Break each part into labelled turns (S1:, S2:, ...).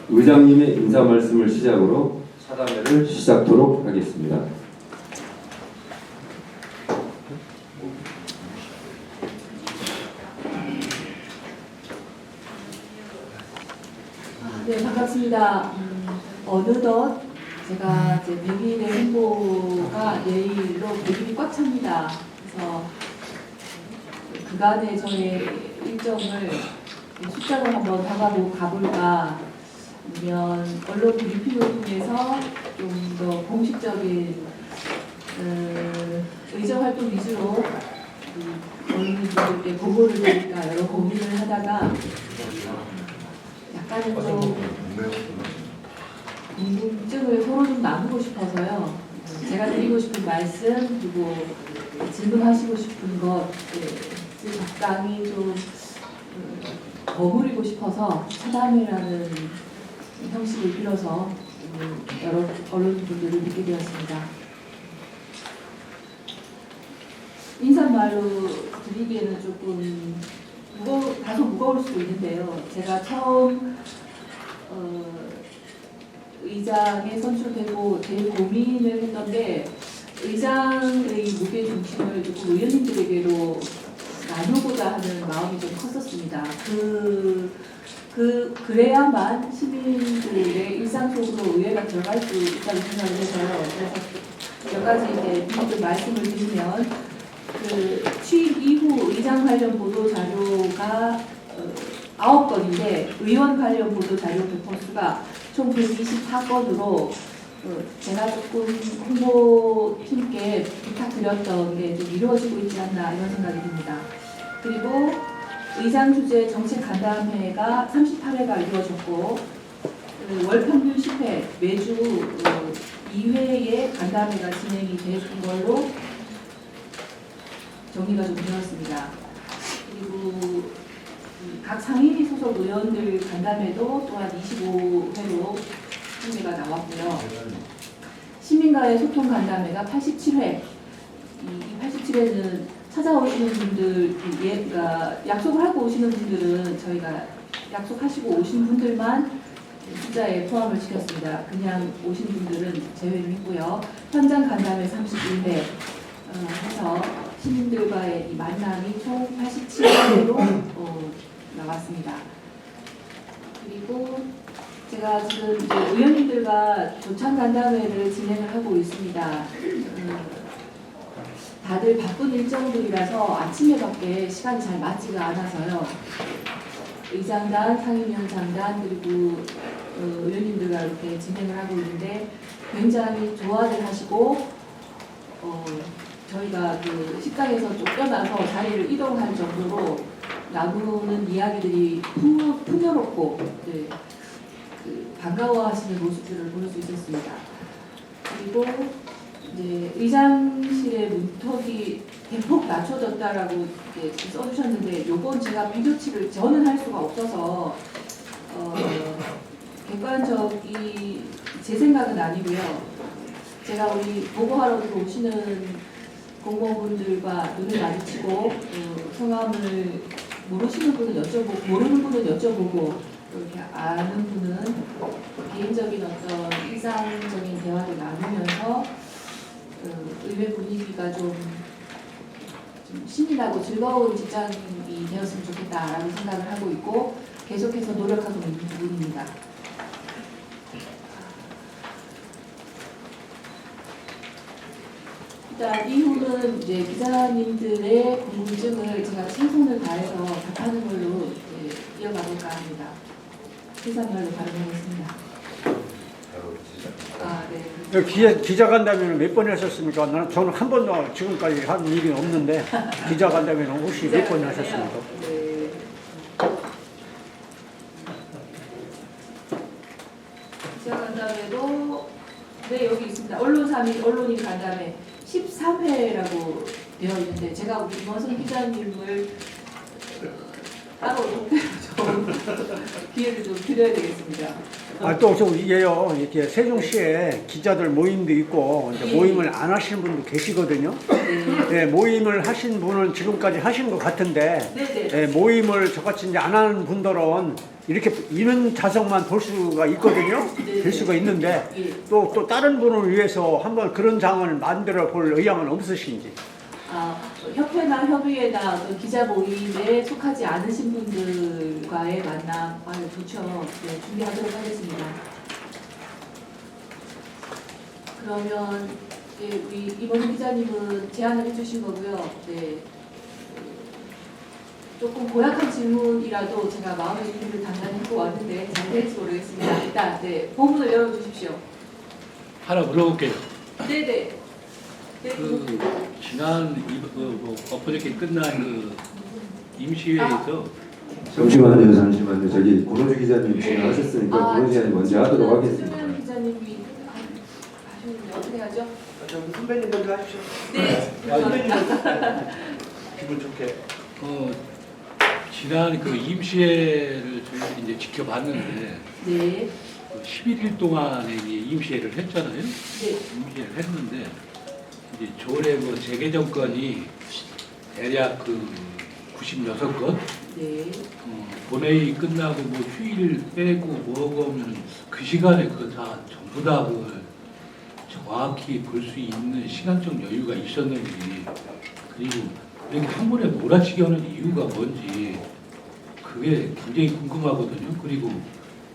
S1: 의장님의 인사 말씀을 시작으로 사담회를 시작토록 하겠습니다.
S2: 네, 반갑습니다. 어느덧 제가 이제 100일의 홍보가 내일로 100일이 꽉 찹니다. 그래서 그간의 저의 일정을 숫자로 한번 가볼까, 아니면 언론 브리핑을 통해서 좀 더 공식적인 의정 활동 위주로 언론인들께 보고를 드릴까 여러 고민을 하다가 약간은 좀 궁금증을 서로 좀 나누고 싶어서요. 제가 드리고 싶은 말씀, 그리고 질문하시고 싶은 것을 적당히 좀 버무리고 싶어서 차담회라는 형식을 빌어서 여러 언론분들을 뵙게 되었습니다. 인사말로 드리기에는 조금 다소 무거울 수도 있는데요. 제가 처음 의장에 선출되고 제일 고민을 했던데, 의장의 무게 중심을 조금 의원님들에게로 나누고자 하는 마음이 좀 컸었습니다. 그래야만 시민들의 일상 속으로 의회가 들어갈 수 있다고 생각을 해서요. 그래서 몇 가지 이제 좀 말씀을 드리면, 취임 이후 의장 관련 보도 자료가 9건인데 의원 관련 보도 자료 배포수가 총 124건으로 제가 조금 홍보팀께 부탁드렸던 게 좀 이루어지고 있지 않나 이런 생각이 듭니다. 그리고 의장 주재 정책 간담회가 38회가 이루어졌고, 월 평균 10회 매주 2회의 간담회가 진행이 된 걸로 정리가 좀 되었습니다. 그리고 각 상임위 소속 의원들 간담회도 또한 25회로 참여가 나왔고요. 시민과의 소통 간담회가 87회. 이 87회는 찾아오시는 분들, 그러니까 약속을 하고 오시는 분들은 저희가 약속하시고 오신 분들만 숫자에 포함을 시켰습니다. 그냥 오신 분들은 제외를 했고요. 현장 간담회 31회 해서 시민들과의 이 만남이 총 87회로 나왔습니다. 그리고 제가 지금 이제 의원님들과 조찬 간담회를 진행을 하고 있습니다. 다들 바쁜 일정들이라서 아침에밖에 시간이 잘 맞지가 않아서요. 의장단, 상임위원장단, 그리고 의원님들과 이렇게 진행을 하고 있는데 굉장히 좋아들 하시고, 저희가 그 식당에서 쫓겨나서 자리를 이동할 정도로 나누는 이야기들이 풍요롭고 반가워하시는 모습들을 볼 수 있었습니다. 그리고 이제 의장실의 문턱이 대폭 낮춰졌다라고 이렇게 써주셨는데, 요건 제가 비교치를 저는 할 수가 없어서 객관적이 제 생각은 아니고요. 제가 우리 보고하러 들어오시는 공무원분들과 눈을 마주치고 성함을 모르시는 분은 여쭤보고, 모르는 분은 여쭤보고, 이렇게 아는 분은 개인적인 어떤 일상적인 대화를 나누면서 의회 분위기가 좀 신이 나고 즐거운 직장이 되었으면 좋겠다라는 생각을 하고 있고, 계속해서 노력하고 있는 부분입니다. 일단 이후는 이제 기자님들의 궁금증을 제가 최선을 다해서 답하는 걸로 이어가볼까 합니다. 시사별로 발언하겠습니다.
S3: 네. 기자간담회는 몇 번 하셨습니까? 저는 한 번도 지금까지 한 일이 없는데 기자간담회는 혹시 몇 번 하셨습니까?
S2: 네. 기자간담회도 여기 있습니다. 언론인 간담회 13회라고 되어 있는데, 제가 우리 김원선 기자님을 따로 좀 기회를 좀 드려야 되겠습니다.
S3: 또 이게요, 이렇게 세종시에 기자들 모임도 있고, 이제
S2: 예.
S3: 모임을 안 하시는 분도 계시거든요.
S2: 네.
S3: 모임을 하신 분은 지금까지 하신 것 같은데,
S2: 네네.
S3: 모임을 저같이 이제 안 하는 분들은 이렇게 있는 자석만 볼 수가 있거든요.
S2: 네.
S3: 될 수가 있는데,
S2: 예.
S3: 또 다른 분을 위해서 한번 그런 장을 만들어 볼 의향은 없으신지.
S2: 협회나 협의회나 어떤 기자 모임에 속하지 않으신 분들과의 만남, 좋죠. 네, 준비하도록 하겠습니다. 그러면 우리 이번 기자님은 제안을 해주신 거고요. 네, 조금 고약한 질문이라도 제가 마음의 준비를 단단히 하고 왔는데 잘 될지 모르겠습니다. 일단 본문을 열어주십시오.
S4: 하나 물어볼게요.
S2: 네네.
S4: 지난 엊그저께 끝난 임시회에서
S1: 잠시만요. 저기 권호주 기자님 진행하셨으니까 권호주 기자님 먼저 하도록 하겠습니다.
S2: 김수면 기자님이 하시는데 어떻게 하죠?
S5: 저기 선배님 먼저 하십시오.
S2: 네.
S5: 선배님 먼저. 기분 좋게.
S4: 지난 임시회를 저희들이 이제 지켜봤는데
S2: 네.
S4: 11일 동안에 이제 임시회를 했잖아요.
S2: 네.
S4: 임시회를 했는데 이제 조례 재개정건이 대략 96건.
S2: 네.
S4: 본회의 끝나고 휴일 빼고 뭐하고 하면 그 시간에 그거 다 전부 다 그걸 정확히 볼 수 있는 시간적 여유가 있었는지, 그리고 이렇게 한 번에 몰아치기 하는 이유가 뭔지 그게 굉장히 궁금하거든요. 그리고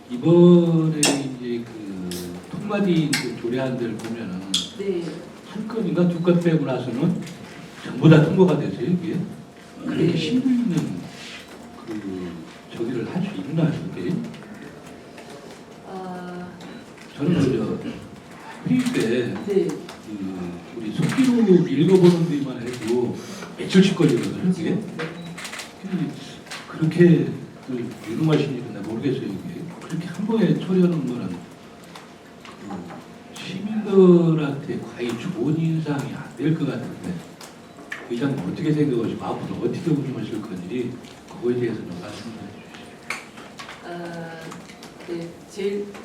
S4: 이번에 이제 통과된 조례안들 보면은
S2: 네.
S4: 한 건인가 두 건 빼고 나서는 전부 다 통과가 됐어요. 이게 그렇게 힘들는 저기를 할 수 있나요? 이게? 저는 회의 때
S2: 네.
S4: 우리 속기록 읽어보는 데만 해도 며칠씩 걸리거든요. 이게 그렇게 유능하신지 나 모르겠어요. 이게 그렇게 한 번에 처리하는 거는 시민들한테 과히 좋은 인상이 안 될 것 같은데 의장님 어떻게 생각하시고 앞으로 어떻게 운영하실 건지 그거에 대해서 좀 말씀해 주시죠.
S2: 네.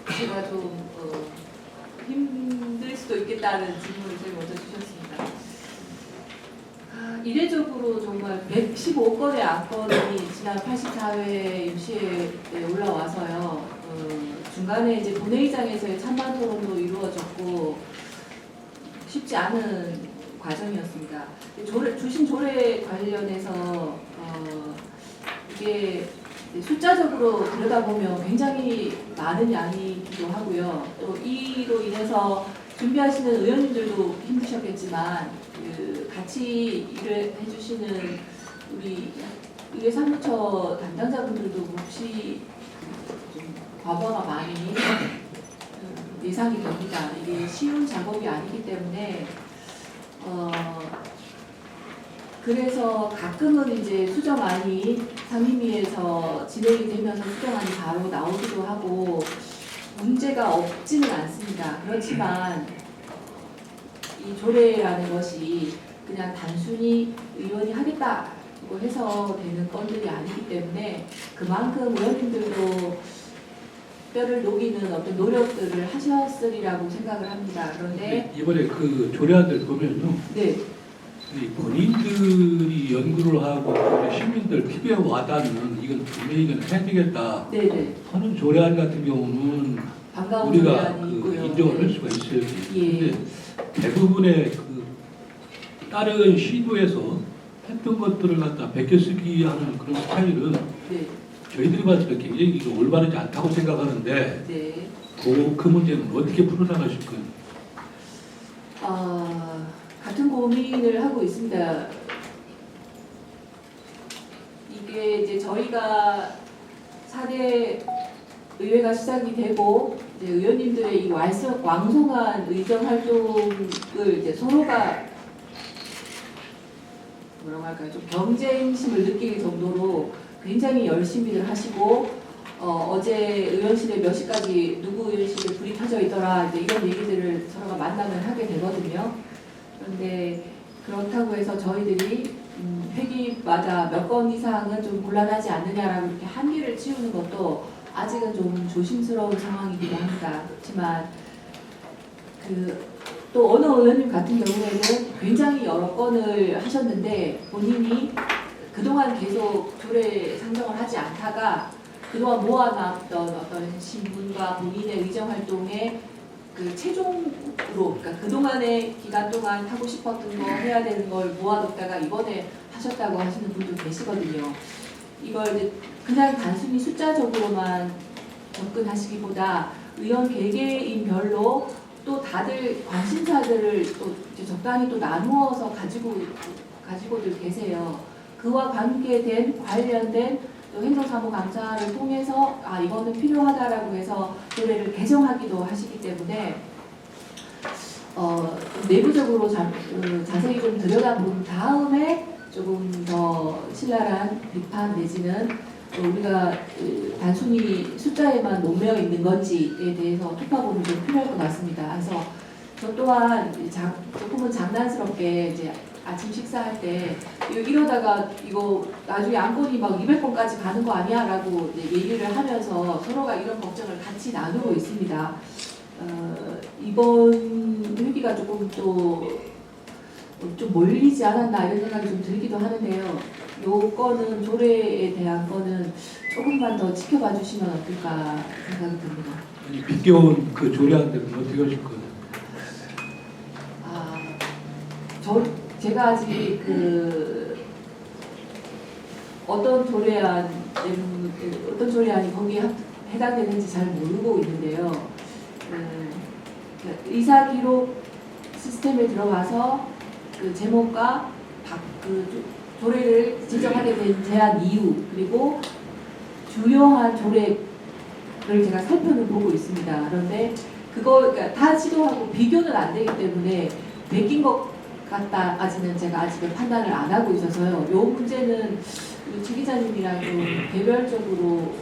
S2: 제가 좀 힘들 수도 있겠다는 질문을 제일 먼저 주셨습니다. 이례적으로 정말 115건의 안건이 지난 84회 임시회에 올라와서요. 중간에 이제 본회의장에서의 찬반 토론도 이루어졌고 쉽지 않은 과정이었습니다. 주신 조례 관련해서 이게 숫자적으로 들여다보면 굉장히 많은 양이기도 하고요. 또 이로 인해서 준비하시는 의원님들도 힘드셨겠지만 같이 일을 해주시는 우리 의회 사무처 담당자분들도 몹시 좀 과부하가 많이 예상이 됩니다. 이게 쉬운 작업이 아니기 때문에 그래서 가끔은 이제 수정안이 상임위에서 진행이 되면서 수정안이 바로 나오기도 하고 문제가 없지는 않습니다. 그렇지만 이 조례라는 것이 그냥 단순히 의원이 하겠다고 해서 되는 건들이 아니기 때문에 그만큼 의원님들도 뼈를 녹이는 어떤 노력들을 하셨으리라고 생각을 합니다. 그런데
S4: 이번에 조례안들 보면요.
S2: 네.
S4: 본인들이 연구를 하고 시민들 피부에 와닿는 이건 분명히 이건 해야 되겠다
S2: 네네.
S4: 하는 조례안 같은 경우는
S2: 반가운
S4: 우리가
S2: 조례안이 있고요.
S4: 인정을 할
S2: 네.
S4: 수가 있어요.
S2: 예.
S4: 근데 대부분의 다른 시도에서 했던 것들을 갖다 베껴쓰기 하는 그런 스타일은
S2: 네.
S4: 저희들이 봤을 때 굉장히 이거 올바르지 않다고 생각하는데
S2: 네.
S4: 그 문제는 어떻게 풀어나가실 거예요?
S2: 같은 고민을 하고 있습니다. 이게 이제 저희가 4대 의회가 시작이 되고 이제 의원님들의 이 왕성한 의정 활동을 이제 서로가 뭐라고 할까요? 좀 경쟁심을 느낄 정도로 굉장히 열심히들 하시고 어제 의원실에 몇 시까지 누구 의원실에 불이 켜져 있더라 이제 이런 얘기들을 서로가 만나면 하게 되거든요. 그런데 그렇다고 해서 저희들이 회기마다 몇 건 이상은 좀 곤란하지 않느냐라고 이렇게 한계를 치우는 것도 아직은 좀 조심스러운 상황이기도 합니다. 그렇지만 또 어느 의원님 같은 경우에는 굉장히 여러 건을 하셨는데 본인이 그동안 계속 조례 상정을 하지 않다가 그동안 모아놨던 어떤 신분과 본인의 의정 활동에 최종으로, 그러니까 그동안의 기간 동안 하고 싶었던 거 해야 되는 걸 모아뒀다가 이번에 하셨다고 하시는 분도 계시거든요. 이걸 이제 그냥 단순히 숫자적으로만 접근하시기보다 의원 개개인별로 또 다들 관심사들을 또 이제 적당히 또 나누어서 가지고들 계세요. 그와 관계된 관련된 또 행정사무감사를 통해서 이거는 필요하다라고 해서 조례를 개정하기도 하시기 때문에 내부적으로 자세히 좀 들여다본 다음에 조금 더 신랄한 비판 내지는 우리가 단순히 숫자에만 목매어 있는 건지에 대해서 투파본이 좀 필요할 것 같습니다. 그래서 저 또한 조금은 장난스럽게 이제 아침 식사할 때 이러다가 이거 나중에 안건이 막 200건까지 가는 거 아니야? 라고 얘기를 하면서 서로가 이런 걱정을 같이 나누고 있습니다. 이번 회기가 조금 좀 몰리지 않았나 이런 생각이 좀 들기도 하는데요. 요 건은 조례에 대한 거는 조금만 더 지켜봐 주시면 어떨까 생각이 듭니다.
S4: 아니, 빗겨온 그 조례안들은 어떻게 하실 거예요?
S2: 제가 아직 어떤 조례안이 거기에 해당되는지 잘 모르고 있는데요. 의사 기록 시스템에 들어가서 그 제목과 조례를 지정하게 된 제한 이유 그리고 주요한 조례를 제가 살펴는 보고 있습니다. 그런데 그러니까 다 시도하고 비교는 안 되기 때문에 베낀 것 같다까지는 제가 아직은 판단을 안 하고 있어서요. 이 문제는 최 기자님이랑 좀 개별적으로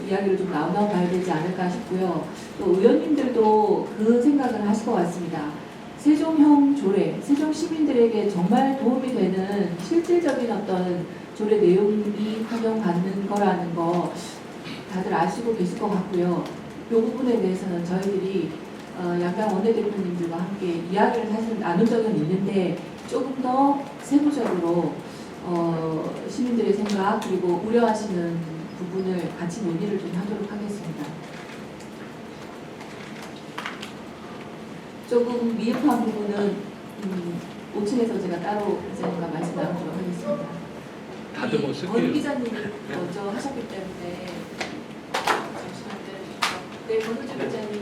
S2: 이야기를 좀 나눠봐야 되지 않을까 싶고요. 또 의원님들도 그 생각을 하실 것 같습니다. 세종형 조례, 세종 시민들에게 정말 도움이 되는 실질적인 어떤 조례 내용이 적용받는 거라는 거 다들 아시고 계실 것 같고요. 이 부분에 대해서는 저희들이 양당 원내대표님들과 함께 이야기를 사실 나눈 적은 있는데 조금 더 세부적으로 시민들의 생각 그리고 우려하시는 부분을 같이 논의를 좀 하도록 하겠습니다. 조금 미흡한 부분은 5층에서 제가 따로 기자님과 말씀 나누도록 하겠습니다.
S4: 다들 뭐
S2: 권
S4: 쓸게요.
S2: 기자님이 먼저 하셨기 때문에 잠시만요. 네, 권우주 기자님.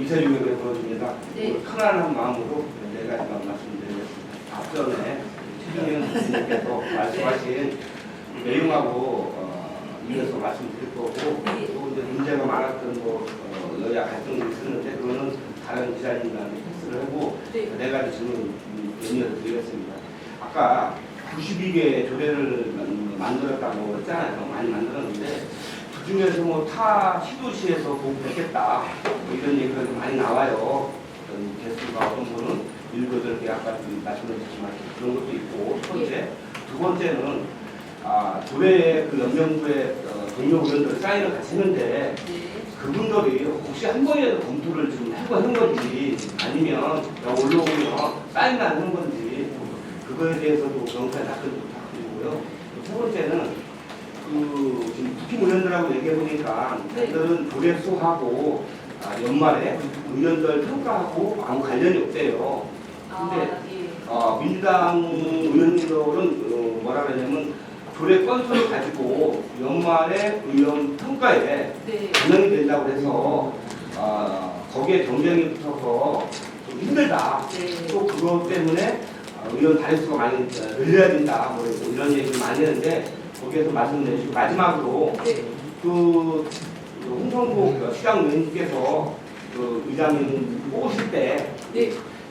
S6: 이세중에 보여줍니다.
S2: 네.
S6: 편안한 마음으로 네 가지만 말씀드리겠습니다. 앞전에 최준현 교수님께서 말씀하신 내용하고 이어서 말씀드릴 거고 또 이제 문제가 많았던 여야 갈등이 있었는데 그거는 다른 기자님들한테 패스를 하고 네 가지 질문 연이어서 드리겠습니다. 아까 92개 조례를 만들었다고 했잖아요. 많이 만들었는데 그 중에서 뭐 타 시도시에서 공부했겠다 이런 얘기가 좀 많이 나와요. 어떤 개수가 어떤 분은 7, 8개 아까 말씀하셨지만 그런 것도 있고 첫 번째. 두 번째는 조례 그 연명부의 동료 의원들 사인을 같이 했는데 그분들이 혹시 한 번이라도 검토를 좀 하고 하는 건지 아니면 올라오면 사인만 하는 건지 그거에 대해서도 경찰 답변 좀 부탁드리고요. 세 번째는 지금 국힘 의원들하고 얘기해 보니까 그들은 조례 수하고 연말에 의원들 평가하고 아무 관련이 없대요. 근데 민주당 의원님들은 뭐라 그러냐면 조례 건수를 가지고 연말에 의원 평가에 반영이 된다고 해서 거기에 전쟁이 붙어서 좀 힘들다. 또 그것 때문에 의원 다리수가 많이 늘려야 된다. 뭐 이런 얘기를 많이 했는데 거기에서 말씀 내주시고 마지막으로 그 홍성국 시장 의원님께서 그 의장님 뽑으실 때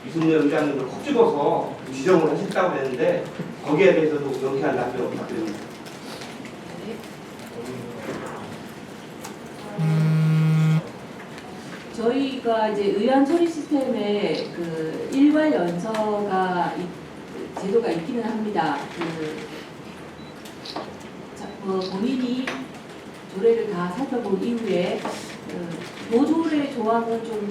S6: 이순열 의장님을 콕 집어서 지정을 하셨다고 했는데 거기에 대해서도 명쾌한 답변 부탁드립니다. 저희가 이제 의안 처리 시스템에 그 일괄 연서가
S2: 제도가 있기는 합니다. 본인이 조례를 다 살펴본 이후에 노조례 조항은 좀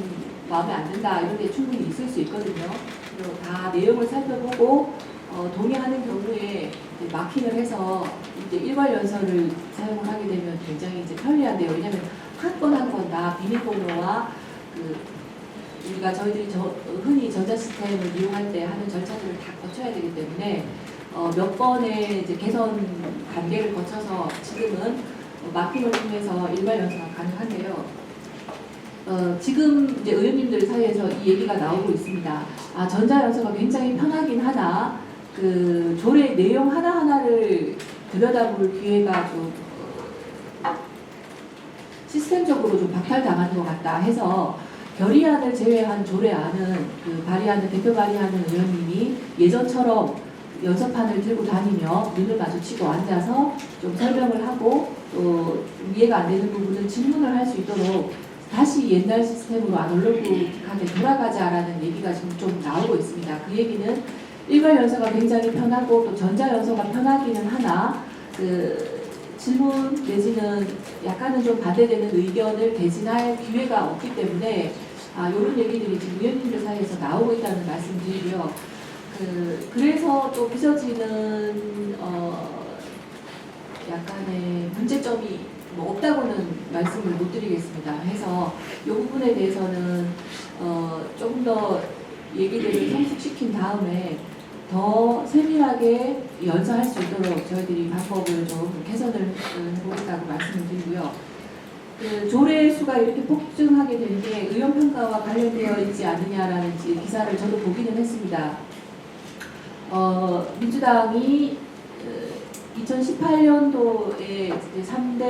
S2: 마음에 안 든다 이런 게 충분히 있을 수 있거든요. 그리고 다 내용을 살펴보고 동의하는 경우에 이제 마킹을 해서 이제 일괄 연설을 사용을 하게 되면 굉장히 이제 편리한데요. 왜냐하면 한 건 한 건 다 비밀번호와 우리가 저희들이 흔히 전자시스템을 이용할 때 하는 절차들을 다 거쳐야 되기 때문에 몇 번의 이제 개선 단계를 거쳐서 지금은 마킹을 통해서 일괄 연설가 가능한데요. 지금 이제 의원님들 사이에서 이 얘기가 나오고 있습니다. 전자연설가 굉장히 편하긴 하나 그 조례 내용 하나하나를 들여다볼 기회가 좀 시스템적으로 좀 박탈당하는 것 같다 해서 결의안을 제외한 조례안은 발의하는 대표 발의하는 의원님이 예전처럼 연설판을 들고 다니며 눈을 마주치고 앉아서 좀 설명을 하고 또 이해가 안 되는 부분은 질문을 할 수 있도록 다시 옛날 시스템으로 아날로그하게 돌아가자라는 얘기가 지금 좀 나오고 있습니다. 그 얘기는 일괄 연설가 굉장히 편하고 또 전자 연설가 편하기는 하나 질문 내지는 약간은 좀 반대되는 의견을 대신할 기회가 없기 때문에 이런 얘기들이 지금 의원님들 사이에서 나오고 있다는 말씀드리고요. 그래서 또 빚어지는 약간의 문제점이 없다고는 말씀을 못 드리겠습니다. 해서 이 부분에 대해서는 조금 더 얘기들을 성숙시킨 다음에 더 세밀하게 연설할 수 있도록 저희들이 방법을 좀 개선을 해보겠다고 말씀을 드리고요. 조례 수가 이렇게 폭증하게 된 게 의원평가와 관련되어 있지 않느냐라는 기사를 저도 보기는 했습니다. 민주당이 2018년도에 3대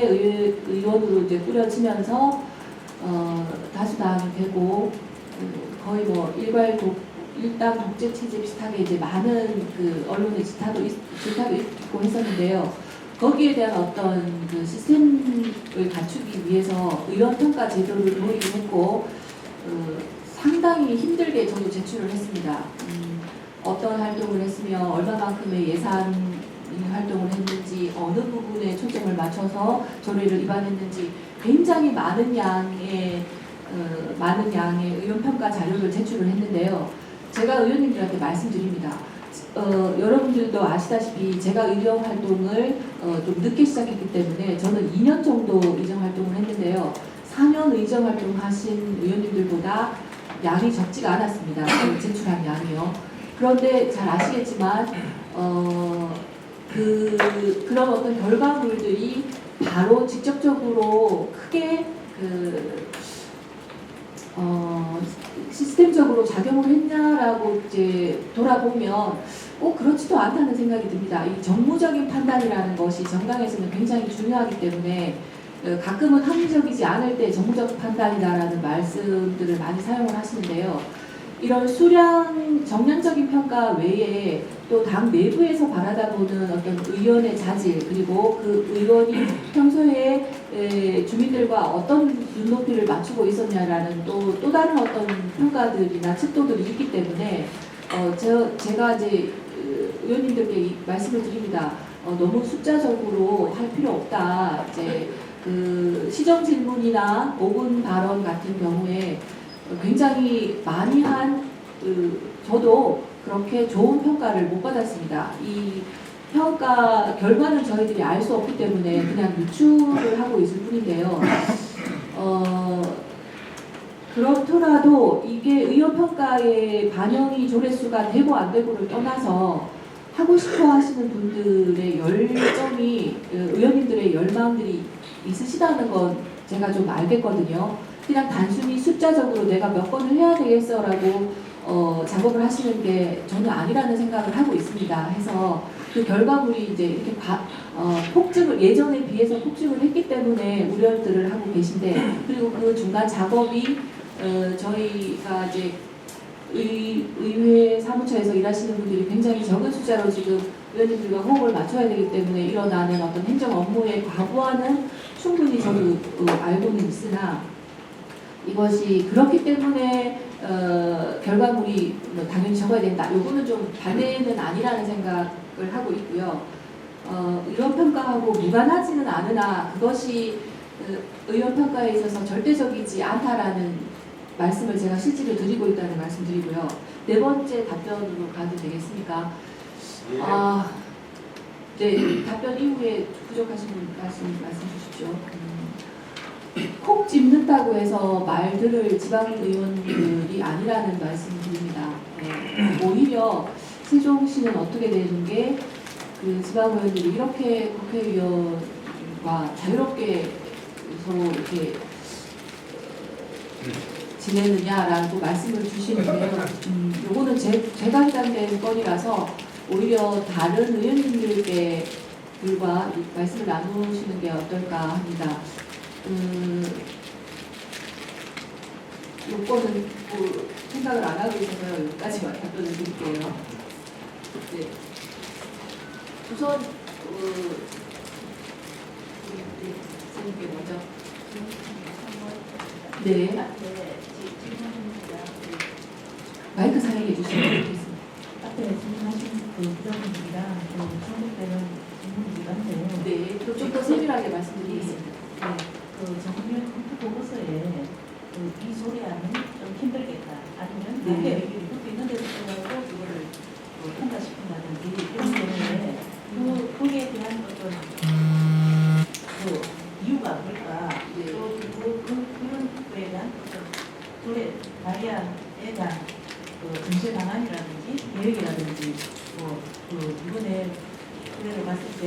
S2: 의원으로 이제 꾸려지면서 다수당이 되고 거의 뭐 일당 독재 체제 비슷하게 이제 많은 언론의 질타도 있고 했었는데요. 거기에 대한 어떤 시스템을 갖추기 위해서 의원평가 제도를 도입을 했고 상당히 힘들게 저도 제출을 했습니다. 어떤 활동을 했으며 얼마만큼의 예산 활동을 했는지 어느 부분에 초점을 맞춰서 조례를 위반했는지 굉장히 많은 양의 의원평가 자료를 제출을 했는데요. 제가 의원님들한테 말씀드립니다. 여러분들도 아시다시피 제가 의정 활동을 좀 늦게 시작했기 때문에 저는 2년 정도 의정 활동을 했는데요. 4년 의정 활동 하신 의원님들보다 양이 적지가 않았습니다. 제출한 양이요. 그런데 잘 아시겠지만 그런 어떤 결과물들이 바로 직접적으로 크게 시스템적으로 작용을 했냐라고 이제 돌아보면 그렇지도 않다는 생각이 듭니다. 이 정무적인 판단이라는 것이 정당에서는 굉장히 중요하기 때문에 가끔은 합리적이지 않을 때 정무적 판단이다라는 말씀들을 많이 사용을 하시는데요. 이런 수량 정량적인 평가 외에 또 당 내부에서 바라다 보는 어떤 의원의 자질 그리고 그 의원이 평소에 주민들과 어떤 눈높이를 맞추고 있었냐라는 또 다른 어떤 평가들이나 尺도들이 있기 때문에 제가 이제 의원님들께 말씀을 드립니다. 너무 숫자적으로 할 필요 없다. 이제 시정 질문이나 5분 발언 같은 경우에 굉장히 많이 한 저도 그렇게 좋은 평가를 못 받았습니다. 이 평가 결과는 저희들이 알 수 없기 때문에 그냥 유추를 하고 있을 뿐인데요. 그렇더라도 이게 의원평가의 반영이 조회수가 되고 안 되고를 떠나서 하고 싶어 하시는 분들의 열정이 의원님들의 열망들이 있으시다는 건 제가 좀 알겠거든요. 그냥 단순히 숫자적으로 내가 몇 번을 해야 되겠어라고 작업을 하시는 게 저는 아니라는 생각을 하고 있습니다. 해서 그 결과물이 이제 이렇게 폭증을 예전에 비해서 폭증을 했기 때문에 우려들을 하고 계신데 그리고 그 중간 작업이 저희가 이제 의회 사무처에서 일하시는 분들이 굉장히 적은 숫자로 지금 의원님들과 호흡을 맞춰야 되기 때문에 일어나는 어떤 행정 업무의 과부하는 충분히 저도 알고는 있으나 이것이 그렇기 때문에 결과물이 뭐 당연히 적어야 된다. 요거는 좀 반대는 아니라는 생각을 하고 있고요. 의원 평가하고 무관하지는 않으나 그것이 의원 평가에 있어서 절대적이지 않다라는 말씀을 제가 실제로 드리고 있다는 말씀 드리고요. 네 번째 답변으로 가도 되겠습니까? 네, 답변 이후에 부족하신 분 말씀 주십시오. 콕 집는다고 해서 말 들을 지방의원들이 아니라는 말씀 드립니다. 오히려 세종시는 어떻게 되는 게 그 지방의원들이 이렇게 국회의원과 자유롭게 서로 이렇게 지내느냐라고 말씀을 주시는데요. 요거는 제가 해당된 건이라서 오히려 다른 의원님들과 말씀을 나누시는 게 어떨까 합니다. 요거는 뭐 생각을 안 하고 있어서요. 여기까지만 답변을 드릴게요. 네. 우선 선생님께 먼저. 네. 마이크 사용해 주시면 좋겠습니다.
S7: 앞에 질문하신 그 부장님이랑 전국대는 질문이란데요.
S2: 네. 좀 더 세밀하게 말씀드리겠습니다.
S7: 네. 그 정부의 컴퓨터 보고서에 이 소리하면 좀 힘들겠다. 아니면
S2: 네.
S7: 나의 의견이 그렇게 있는데도 불구하고 그거를 통과시킨다든지 이런 경우에 거기에 대한 어떤 그 이유가 뭘까?
S2: 네.
S7: 또 그런 거에 대한 어떤 노래 마리아에 대한 정치 방안이라든지 계획이라든지 그 이번에 노래를 봤을 때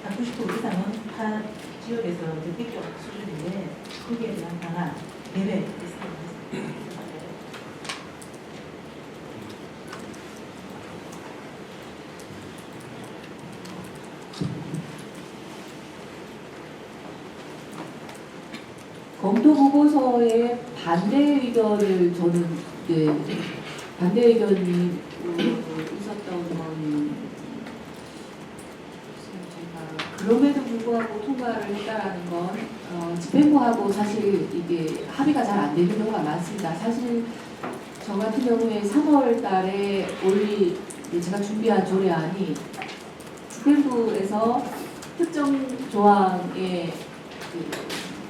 S7: 90% 이상은 타 지역에서 획기적 수준인데 거기에 대한 방안 계획 있습니다.
S2: 검토 보고서의 반대 의견을 저는 반대 의견이 있었던 건 제가 그럼에도 불구하고 통과를 했다라는 건 집행부하고 사실 이게 합의가 잘 안 되는 경우가 많습니다. 사실 저 같은 경우에 3월 달에 제가 준비한 조례안이 집행부에서 특정 조항에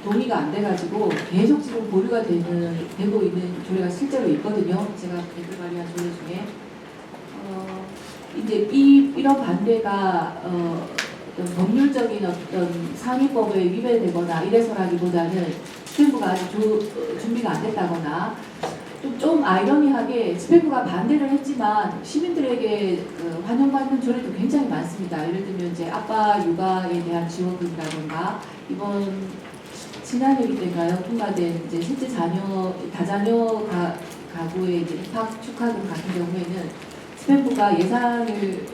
S2: 동의가 안 돼가지고 계속 지금 보류가 되고 있는 조례가 실제로 있거든요. 제가 댓글 발의한 조례 중에 이제 이런 반대가 어떤 법률적인 어떤 상위법에 위배되거나 이래서라기보다는 집행부가 아직 준비가 안 됐다거나 좀 아이러니하게 집행부가 반대를 했지만 시민들에게 환영받는 조례도 굉장히 많습니다. 예를 들면 이제 아빠 육아에 대한 지원금이라든가 이번 지난해기 때인가요? 통과된 이제 실제 다자녀 가구의 이제 입학 축하금 같은 경우에는 집행부가 예산을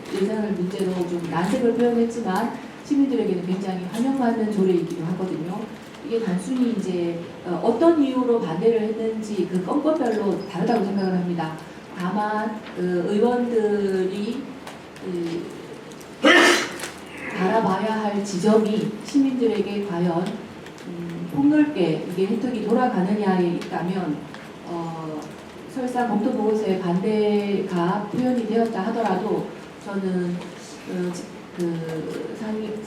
S2: 문제로 좀 난색을 표현했지만 시민들에게는 굉장히 환영받는 조례이기도 하거든요. 이게 단순히 이제 어떤 이유로 반대를 했는지 그 건건별로 다르다고 생각을 합니다. 다만 의원들이 바라봐야 할 지점이 시민들에게 과연 폭넓게 이게 혜택이 돌아가느냐에 있다면 설사 검토 보고서에 반대가 표현이 되었다 하더라도 저는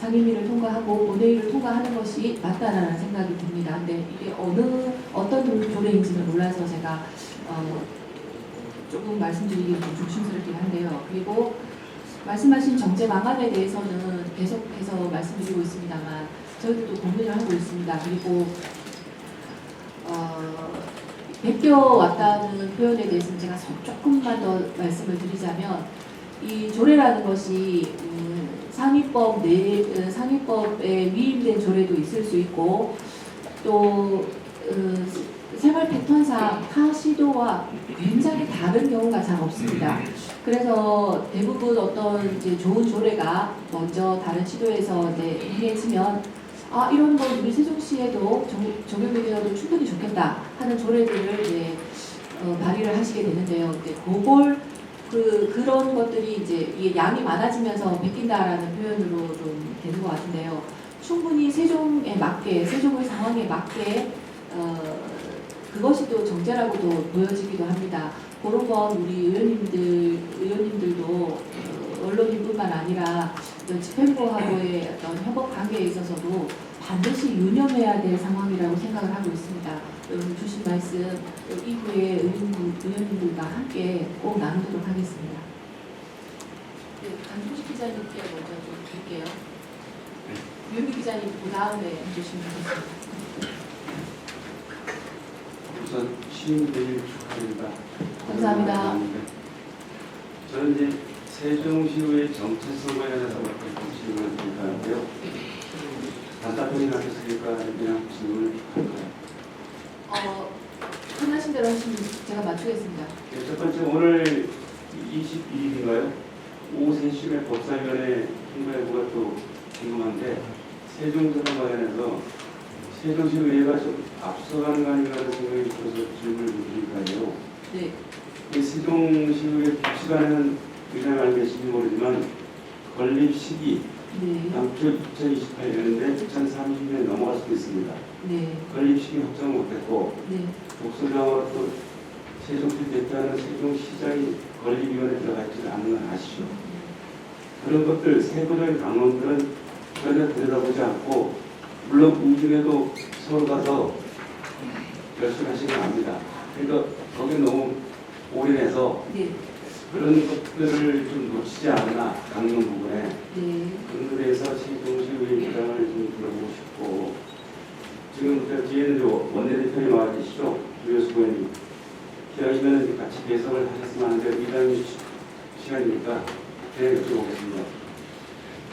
S2: 상임위를 통과하고 본회의를 통과하는 것이 맞다라는 생각이 듭니다. 근데 이게 어떤 조례인지는 몰라서 제가 조금 말씀드리기 좀 조심스럽긴 한데요. 그리고 말씀하신 정제 방안에 대해서는 계속해서 말씀드리고 있습니다만 저희들도 고민을 하고 있습니다. 그리고 베껴왔다는 표현에 대해서는 제가 조금만 더 말씀을 드리자면 이 조례라는 것이 상위법에 위임된 조례도 있을 수 있고 또 생활 패턴상 타 시도와 굉장히 다른 경우가 잘 없습니다. 그래서 대부분 어떤 이제 좋은 조례가 먼저 다른 시도에서 이제 행해지면 이런 거 우리 세종시에도 적용이 되어도 충분히 좋겠다 하는 조례들을 이제 발의를 하시게 되는데요. 이제 그런 것들이 이제 이게 양이 많아지면서 베낀다라는 표현으로 좀 되는 것 같은데요. 충분히 세종에 맞게 세종의 상황에 맞게 그것이 또 정제라고도 보여지기도 합니다. 그런 건 우리 의원님들도 언론인뿐만 아니라 집행부하고의 어떤 협업 관계에 있어서도 반드시 유념해야 될 상황이라고 생각을 하고 있습니다. 여러분 주신 말씀 이후에 의원님들과 함께 꼭 나누도록 하겠습니다. 네, 강충식 기자님께 먼저 좀 드릴게요. 유미 기자님 그 다음에 해주시면 되겠습니다.
S8: 우선 시민들 축하드립니다.
S2: 감사합니다.
S8: 저는 이제 세종시의 정체성에 대해서 질문을 드릴까 하는데요. 단답형이 하겠습니까? 그냥 질문을 할까요?
S2: 하나신 대로 하시면 제가 맞추겠습니다.
S8: 네, 첫 번째 오늘 22일인가요? 오후 3시에 법사위원회 통과해보가 또 궁금한데 세종시와 관련해서 세종시의회가 좀 앞서가는 거 아닌가 하는 생각이 들어서 질문을 드릴까 해요.
S2: 네.
S8: 이 세종시의회 빅시간에는 의장이 알고 계신지 모르지만 건립 시기
S2: 네.
S8: 당초 2028년인데 2030년 넘어갈 수도 있습니다.
S2: 네.
S8: 건립 시기 확정 못했고
S2: 네.
S8: 목소리당으로 또 세종시를 대표하는 세종시장이 건립위원회에 들어가 있지 않는 건 아시죠? 그런 것들 세부적인 강론들은 전혀 들여다보지 않고 물론 우중에도 서울 가서 열심히 하시는 거 압니다. 그러니까 거기 너무 올인해서
S2: 네.
S8: 그런 것들을 좀 놓치지 않나 강론 부분에
S2: 네.
S8: 그런 거에 대해서 세종시의 입장을 좀 들어보고 싶고 지금 저 뒤에는 원내대표님 나와 계시죠? 유효수 의원님 기왕이면 같이 배석을 하셨으면 하는데 의장님 시간이니까 그냥 여쭤보겠습니다.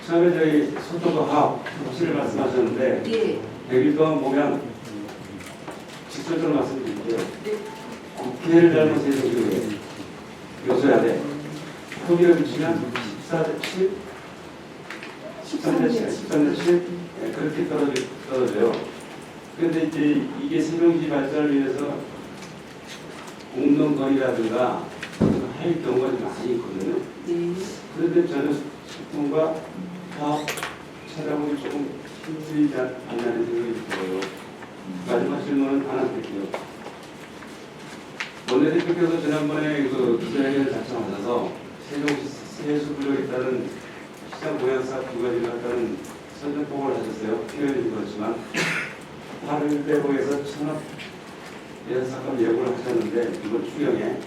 S8: 처음에 저희 소통과 화합 혹시를 말씀하셨는데
S2: 네.
S8: 100일 동안 보면 직접적으로 말씀드릴게요.
S2: 네.
S8: 국회를 잘못해서 지금 요소야 돼. 표기를 붙이면 14대 7, 13대 7, 13대 7 그렇게 떨어져요. 그런데 이제 이게 세종시 발전을 위해서 공동거리라든가 할 경우가 좀 많이 있거든요.
S2: 네.
S8: 그런데 저는 소통과 화합 찾아보기 조금 힘들지 않냐는 생각이 들어요. 마지막 질문은 하나 드릴게요. 원내대표께서 지난번에 그 기자회견을 작성하셔서 세종시 세수 부족에 따른 시장 보양사업 두 가지를 갖다는 선전포고를 하셨어요. 표현이 그렇지만 800억에서 1000억 예산삭감 예고를 하셨는데 이걸 추경에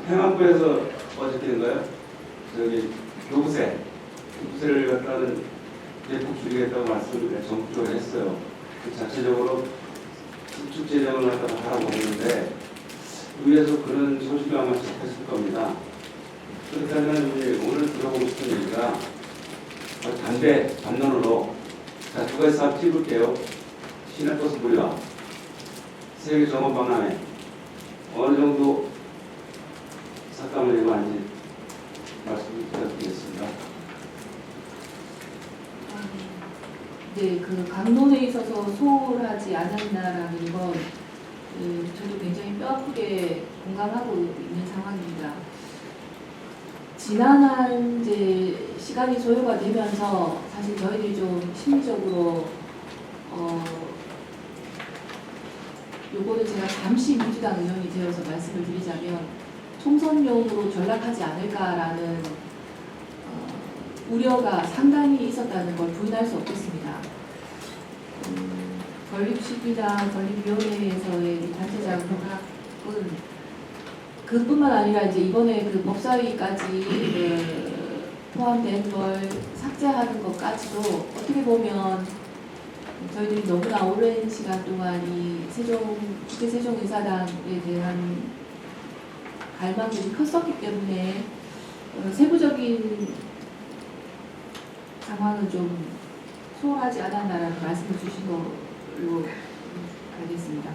S8: 행안부에서 어저께인가요? 저기 교부세를 갖다는 대폭 줄이겠다고 말씀을 전국적으로 했어요. 그 자체적으로 지축 재정을 갖다가 하라고 했는데 위에서 그런 소식이 아마 접했을 겁니다. 그렇다면 이제 오늘 들어보고 싶은 얘기가 반론으로 자, 두 가지 사업 찍을게요. 시내버스 무료화, 세계 정원 박람회 어느 정도 삭감을 예고하는지 말씀을 부탁드리겠습니다.
S2: 네, 그 강론에 있어서 소홀하지 않았나라는 건 저도 굉장히 뼈아프게 공감하고 있는 상황입니다. 지난한 이제 시간이 소요가 되면서 사실 저희들이 좀 심리적으로 요거는 제가 잠시 민주당 의원이 되어서 말씀을 드리자면 총선용으로 전락하지 않을까라는 우려가 상당히 있었다는 걸 부인할 수 없겠습니다. 건립시기나 건립위원회에서의 단체장 협약은 그뿐만 아니라 이제 이번에 그 법사위까지 포함된 걸 삭제하는 것까지도 어떻게 보면 저희들이 너무나 오랜 시간 동안 이 국회 세종의사당에 대한 갈망들이 컸었기 때문에 세부적인 상황은 좀 소홀하지 않았나라는 말씀을 주신 걸로 알겠습니다.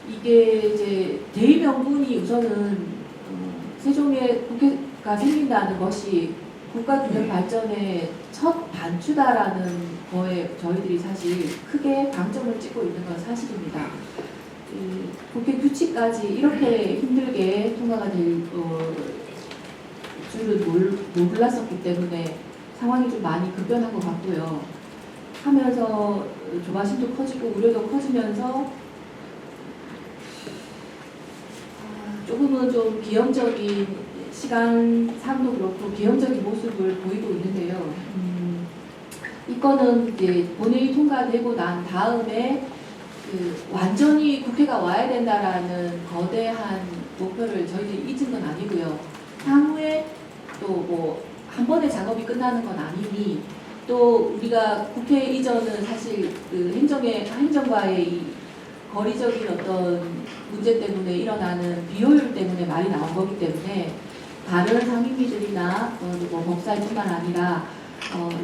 S2: 이게 이제 대의명분이 우선은 세종에 국회가 생긴다는 것이 국가균형 발전의 첫 단추다라는 거에 저희들이 사실 크게 방점을 찍고 있는 건 사실입니다. 국회 규칙까지 이렇게 힘들게 통과가 될 줄은 몰랐었기 때문에 상황이 좀 많이 급변한 것 같고요. 하면서 조바심도 커지고 우려도 커지면서 조금은 좀 비형적인 시간상도 그렇고 비형적인 모습을 보이고 있는데요. 이 건은 이제 본회의 통과되고 난 다음에 완전히 국회가 와야 된다라는 거대한 목표를 저희들이 잊은 건 아니고요. 향후에 또 뭐 한 번에 작업이 끝나는 건 아니니 또 우리가 국회 이전은 사실 그 행정과의 이 거리적인 어떤 문제 때문에 일어나는 비효율 때문에 말이 나온 거기 때문에 다른 상임위들이나 뭐 법사위뿐만 아니라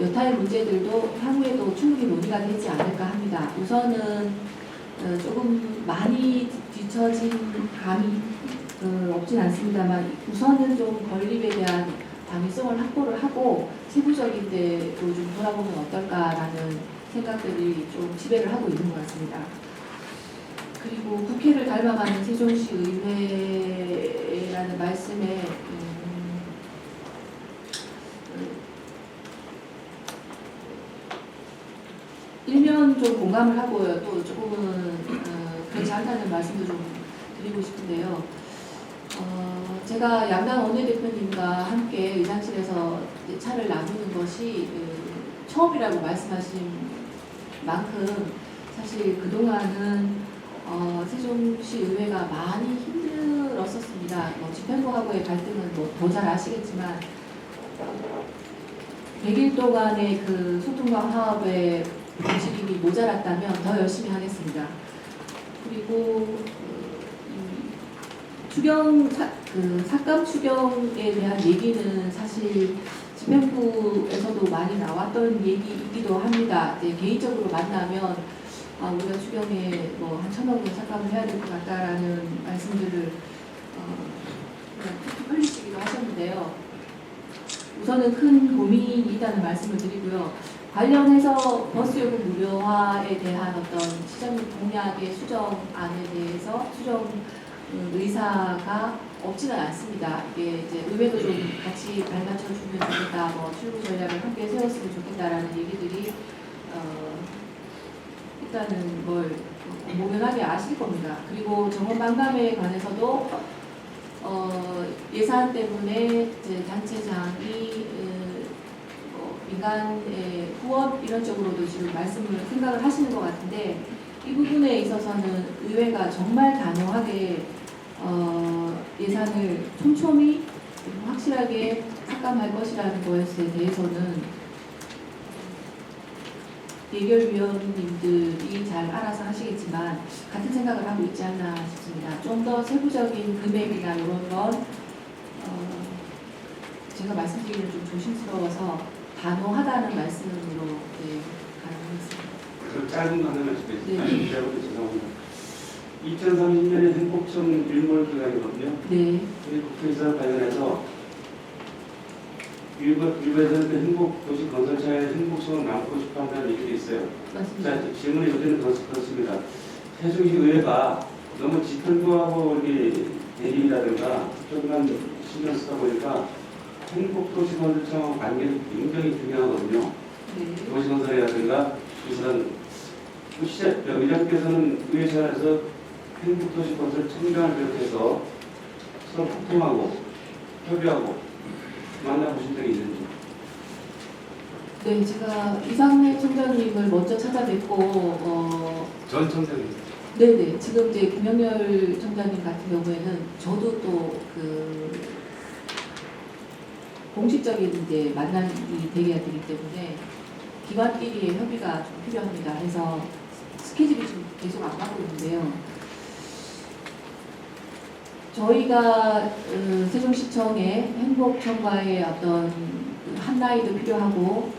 S2: 여타의 문제들도 향후에도 충분히 논의가 되지 않을까 합니다. 우선은 조금 많이 뒤처진 감이 없진 않습니다만 우선은 좀 건립에 대한 당위성을 확보를 하고 세부적인 데로 좀 돌아보면 어떨까라는 생각들이 좀 지배를 하고 있는 것 같습니다. 그리고 국회를 닮아가는 세종시 의회라는 말씀에 일면 좀 공감을 하고요. 또 조금은 그렇지 않다는 말씀도 좀 드리고 싶은데요. 제가 양당 원내대표님과 함께 의장실에서 차를 나누는 것이 처음이라고 말씀하신 만큼 사실 그동안은 세종시 의회가 많이 힘들었었습니다. 집행부하고의 갈등은 더 잘 아시겠지만 100일 동안의 그 소통과 화합의 움직임이 모자랐다면 더 열심히 하겠습니다. 그리고 삭감 추경에 대한 얘기는 사실 집행부에서도 많이 나왔던 얘기이기도 합니다. 이제 개인적으로 만나면 우리가 추경에 뭐 한 1,000억 원 삭감을 해야 될 것 같다라는 말씀들을 툭툭 흘리시기도 하셨는데요. 우선은 큰 고민이 있다는 말씀을 드리고요. 관련해서 버스요금 무료화에 대한 어떤 시장님 공약의 수정안에 대해서 수정 의사가 없지는 않습니다. 이게 이제 의회도 좀 같이 발맞춰주면 좋겠다, 뭐 출구 전략을 함께 세웠으면 좋겠다라는 얘기들이 일단은 뭘 모면하게 아실 겁니다. 그리고 정원 반감에 관해서도 예산 때문에 이제 단체장이 민간의 후원 이런 쪽으로도 지금 생각을 하시는 것 같은데 이 부분에 있어서는 의회가 정말 단호하게 예산을 촘촘히 확실하게 삭감할 것이라는 것에 대해서는 예결위원님들이 잘 알아서 하시겠지만 같은 생각을 하고 있지 않나 싶습니다. 좀 더 세부적인 금액이나 이런 건 제가 말씀드리기는 좀 조심스러워서 단호하다는 말씀으로 가능하겠습니다.
S8: 그 짧은 거 하나만
S2: 네.
S8: 죄송합니다. 2030년에 행복청 일몰 기간이거든요.
S2: 네.
S8: 국회에서 관련해서 일부에서는 행복도시 건설차의 행복성을 남고 싶어 한다는 얘기도 있어요.
S2: 맞습니다.
S8: 자, 질문이 요새는 그렇습니다. 세종시 의회가 너무 집행부하고 대립이라든가 조금만 신경 쓰다 보니까 행복도시 건설청하고 관계가 굉장히 중요하거든요.
S2: 네.
S8: 도시건설이라든가 우선 의장께서는 의회차에서 행복도시 건설 청장을 비롯해서 서로 소통하고 협의하고 만나보신 적이 있는지?
S2: 네, 제가 이상래 총장님을 먼저 찾아뵙고
S8: 전 청장님.
S2: 네네, 지금 이제 김영렬 총장님 같은 경우에는 저도 또 공식적인 이제 만남이 되어야 되기 때문에 기관끼리의 협의가 좀 필요합니다. 그래서 스케줄이 지금 계속 안 맞고 있는데요. 저희가 세종시청의 행복청과의 어떤 한라인도 필요하고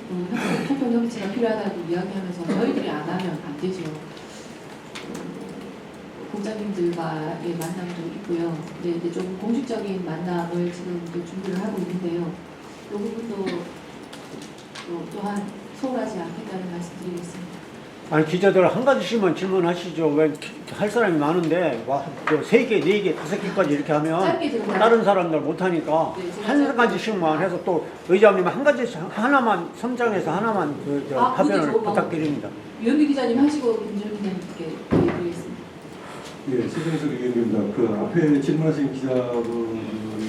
S2: 협동 협의체가 필요하다고 이야기하면서 저희들이 안 하면 안 되죠. 국장님들과의 만남도 있고요. 네, 좀 공식적인 만남을 지금 준비를 하고 있는데요. 이 부분도 또한 소홀하지 않겠다는 말씀드리겠습니다.
S3: 아니 기자들 한 가지씩만 질문하시죠. 왜 할 사람이 많은데 뭐 3개, 4개, 5개까지 이렇게 하면
S2: 짧게 들어가요.
S3: 다른 사람들 못하니까
S2: 네, 제가
S3: 한
S2: 짧게
S3: 가지씩만 해서 또 의장님 한 가지 하나만 선정해서 하나만 답변을
S2: 그게 좋은
S3: 부탁드립니다.
S2: 유현미 기자님 하시고 김준일 기자님께 드리겠습니다.
S9: 예, 최정석 의원입니다. 그 앞에 질문하신 기자분이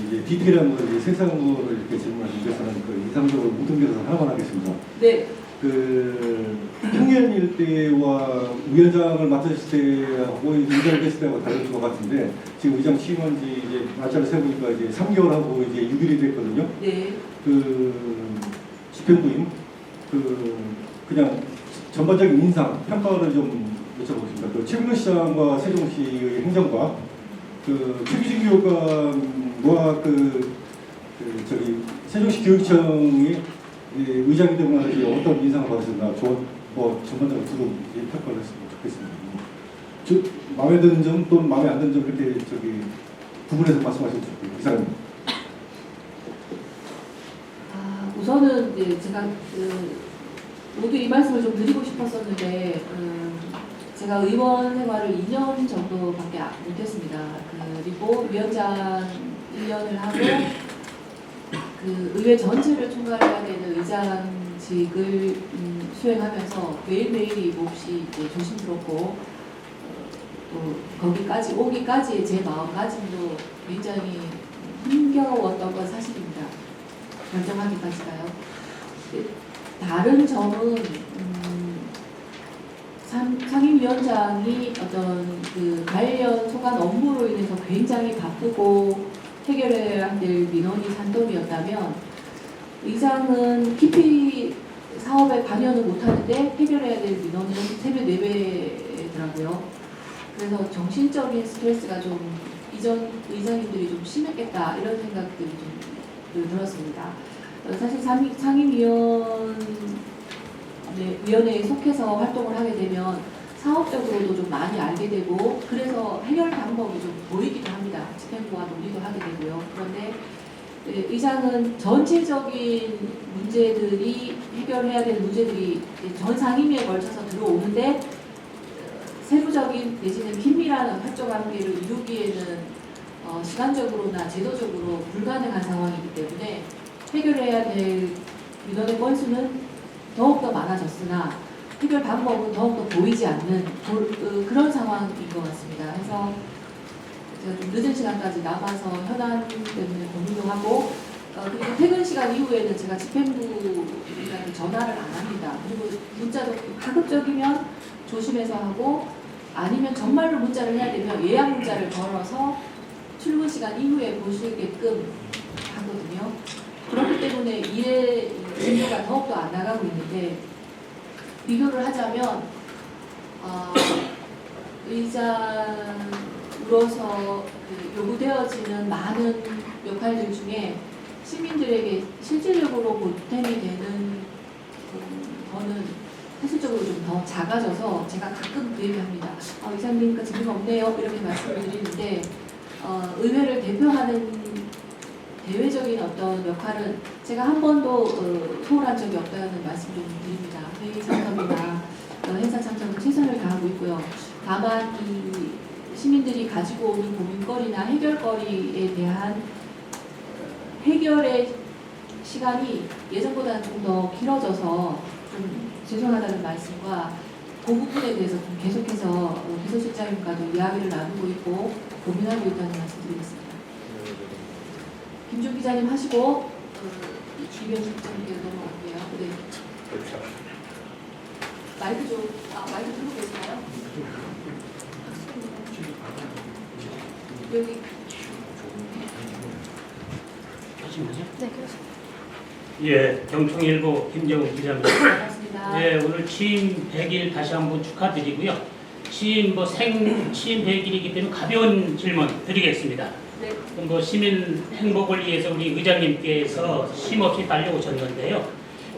S9: 이제 디테일한 거, 이제 세세한 거를 이렇게 질문하신 것은 그 이상적으로 모든 것을 하나만 하겠습니다.
S2: 네.
S9: 그 통일일 때와 위원장을 맡으실 때하고 의장을 했을 때하고 다를 것 같은데 지금 의장 취임한 지 이제 날짜를 세보니까 이제 3개월하고 이제 6일이 됐거든요.
S2: 네.
S9: 그 집행부임 그냥 전반적인 인상 평가를 좀 여쭤보겠습니다. 그 최민호 시장과 세종시의 행정과 그 최규진 교육감과 저기 세종시 교육청이 의장이 되고 나서 어떤 인상을 받으셨나 뭐 전반적으로 두루 평가를 했으면 좋겠습니다. 마음에 드는 점 또는 마음에 안 드는 점 이렇게 저기 부분에서 말씀하시면 좋겠습니다. 이상입니다.
S2: 우선은 이제 제가 모두 이 말씀을 좀 드리고 싶었었는데 제가 의원 생활을 2년 정도밖에 못했습니다. 그리고 위원장 1년을 하고 그 의회 전체를 총괄해야 되는 의장직을 수행하면서 매일매일이 몹시 이제 조심스럽고 또 거기까지 오기까지의 제 마음가짐도 굉장히 힘겨웠던 건 사실입니다. 결정하기까지가요. 다른 점은 상임위원장이 어떤 그 관련 소관 업무로 인해서 굉장히 바쁘고 해결해야 될 민원이 산더미였다면 의장은 깊이 사업에 관여는 못하는데 해결해야 될 민원은 3배, 4배더라고요. 그래서 정신적인 스트레스가 좀 이전 의장님들이 좀 심했겠다 이런 생각들이 좀 들었습니다. 사실 상임위원회에 속해서 활동을 하게 되면 사업적으로도 좀 많이 알게 되고 그래서 해결 방법이 좀 보이기도 합니다. 집행부와 논의도 하게 되고요. 그런데 의장은 전체적인 문제들이 해결해야 될 문제들이 전 상임위에 걸쳐서 들어오는데 세부적인 내지는 긴밀한 활동 관계를 이루기에는 시간적으로나 제도적으로 불가능한 상황이기 때문에 해결해야 될 민원의 건수는 더욱더 많아졌으나 해결 방법은 더욱더 보이지 않는 그런 상황인 것 같습니다. 그래서 제가 좀 늦은 시간까지 남아서 현안 때문에 고민도 하고 그리고 퇴근 시간 이후에는 제가 집행부한테 전화를 안 합니다. 그리고 문자도 가급적이면 조심해서 하고 아니면 정말로 문자를 해야 되면 예약 문자를 걸어서 출근 시간 이후에 볼 수 있게끔 하거든요. 그렇기 때문에 일의 진도가 더욱더 안 나가고 있는데 비교를 하자면 의장으로서 요구되어지는 많은 역할들 중에 시민들에게 실질적으로 보탬이 되는 거는 현실적으로 좀 더 작아져서 제가 가끔 그 얘기합니다. 의장님 재미가 없네요 이렇게 말씀을 드리는데 의회를 대표하는 대외적인 어떤 역할은 제가 한 번도 소홀한 적이 없다는 말씀 좀 드립니다. 회의 참석이나 행사 참석은 최선을 다하고 있고요. 다만 이 시민들이 가지고 오는 고민거리나 해결거리에 대한 해결의 시간이 예전보다는 좀 더 길어져서 좀 죄송하다는 말씀과 그 부분에 대해서 좀 계속해서 비서실장님과도 이야기를 나누고 있고 고민하고 있다는 말씀 드리겠습니다. 김준 기자님 하시고 김현수 기자님께 넘어갈게요. 네. 마이크 마이크 들고 계시나요? 여기. 네, 그렇습니다.
S10: 예, 경총일보 김정은 기자입니다.
S2: 반갑습니다.
S10: 네, 오늘 취임 100일 다시 한번 축하드리고요. 취임 100일이기 때문에 가벼운 질문 드리겠습니다.
S2: 네.
S10: 시민 행복을 위해서 우리 의장님께서 쉼없이 달려오셨는데요.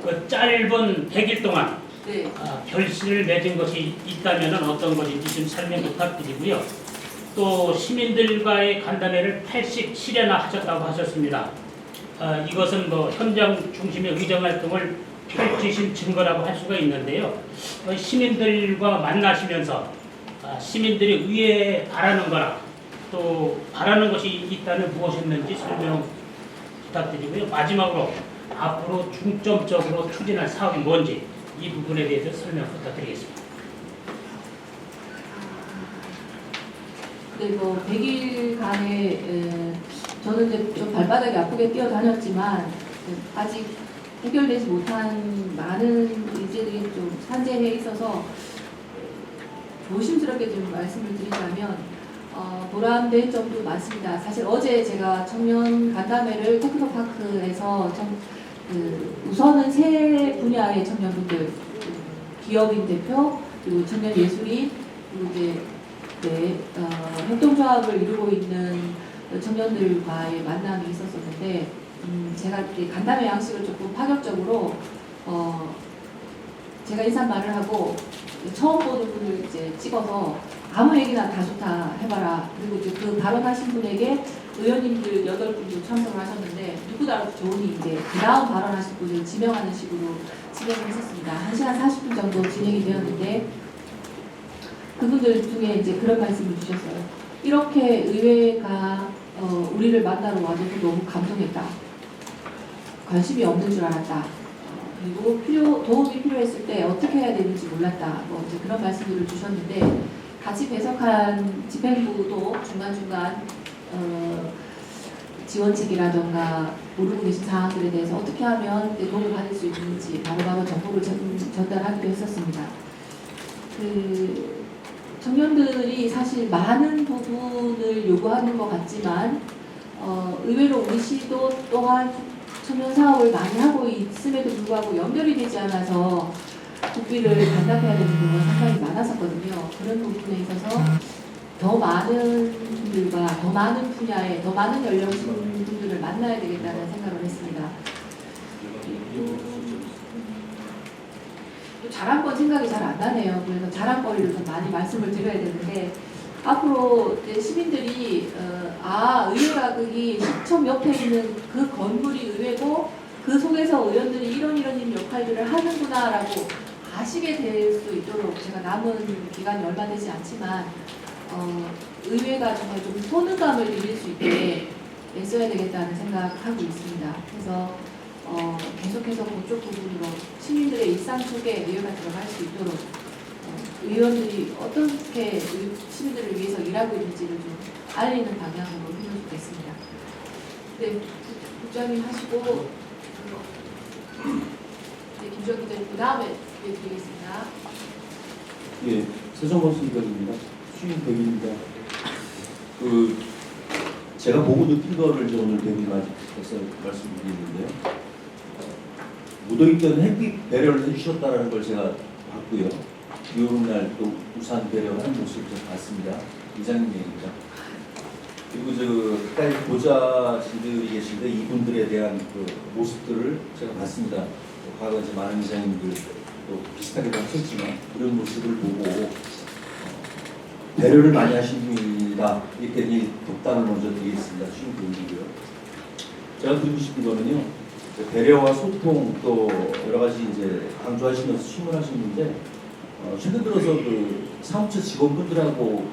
S10: 그 짧은 100일 동안
S2: 네.
S10: 결실을 맺은 것이 있다면 어떤 것인지 좀 설명 부탁드리고요. 또 시민들과의 간담회를 87회나 하셨다고 하셨습니다. 이것은 현장 중심의 의정 활동을 펼치신 증거라고 할 수가 있는데요. 시민들과 만나시면서 시민들이 의회에 바라는 거나 또 바라는 것이 있다면 무엇이었는지 설명 부탁드리고요. 마지막으로 앞으로 중점적으로 추진할 사업이 뭔지 이 부분에 대해서 설명 부탁드리겠습니다.
S2: 네, 뭐 100일간에 저는 이제 좀 발바닥이 아프게 뛰어다녔지만 아직 해결되지 못한 많은 일들이 좀 산재해 있어서 조심스럽게 좀 말씀을 드리자면 보람된 점도 많습니다. 사실 어제 제가 청년 간담회를 테크노파크에서 우선은 세 분야의 청년분들, 기업인 대표, 그리고 청년 예술인, 그리고 이제 협동조합을 이루고 있는 청년들과의 만남이 있었었는데 제가 간담회 양식을 조금 파격적으로 제가 인사말을 하고 처음 보는 분을 이제 찍어서 아무 얘기나 다 좋다 해봐라. 그리고 이제 그 발언하신 분에게 의원님들 8분도 참석을 하셨는데 누구나 좋으니 이제 그 다음 발언하신 분을 지명하는 식으로 진행을 했었습니다. 1시간 40분 정도 진행이 되었는데 그분들 중에 이제 그런 말씀을 주셨어요. 이렇게 의회가 우리를 만나러 와줘서 너무 감동했다. 관심이 없는 줄 알았다. 그리고 도움이 필요했을 때 어떻게 해야 되는지 몰랐다. 뭐 이제 그런 말씀들을 주셨는데 같이 배석한 집행부도 중간중간 지원책이라던가 모르고 계신 사항들에 대해서 어떻게 하면 도움을 받을 수 있는지 바로바로 정보를 전달하기도 했었습니다. 청년들이 사실 많은 부분을 요구하는 것 같지만 의외로 우리 시도 또한 청년 사업을 많이 하고 있음에도 불구하고 연결이 되지 않아서 국비를 반납해야 되는 경우가 상당히 많았었거든요. 그런 부분에 있어서 더 많은 분들과 더 많은 분야에 더 많은 연령층 분들을 만나야 되겠다는 생각을 했습니다. 또 자랑권 생각이 잘 안 나네요. 그래서 자랑거리를 좀 많이 말씀을 드려야 되는데 앞으로 이제 시민들이 의회가 거기 시청 옆에 있는 그 건물이 의회고 그 속에서 의원들이 이런 역할들을 하는구나라고 아시게 될 수 있도록 제가 남은 기간이 얼마 되지 않지만 의회가 정말 좀 손은감을 드릴 수 있게 애써야 되겠다는 생각하고 있습니다. 그래서 계속해서 그쪽 부분으로 시민들의 일상 속에 의회가 들어갈 수 있도록 의원들이 어떻게 시민들을 위해서 일하고 있는지를 좀 알리는 방향으로 힘을 주겠습니다. 네, 국장님 하시고 김주영 기자님 그 다음에 드리겠습니다.
S11: 예, 세정건수입니다. 취임 100일입니다. 제가 보고 느낀 거를 이제 오늘 대표님께서 말씀드리는데요. 무더위때는 햇빛 배려를 해주셨다는 걸 제가 봤고요. 비 오는 날 또 우산 배려하는 모습을 제가 봤습니다. 이장님 얘기입니다. 그리고 가까이 보좌진들이 계신데 이분들에 대한 그 모습들을 제가 봤습니다. 과거 이제 많은 이장님들 또 비슷하게 하셨지만 그런 모습을 보고 배려를 많이 하신 분이다. 이렇게 이 독단을 먼저 드리겠습니다. 쉬운 분이고요. 제가 드리고 싶은 거는요. 배려와 소통 또 여러 가지 이제 강조하시면서 질문하시는데 최근 들어서 그 사무처 직원분들하고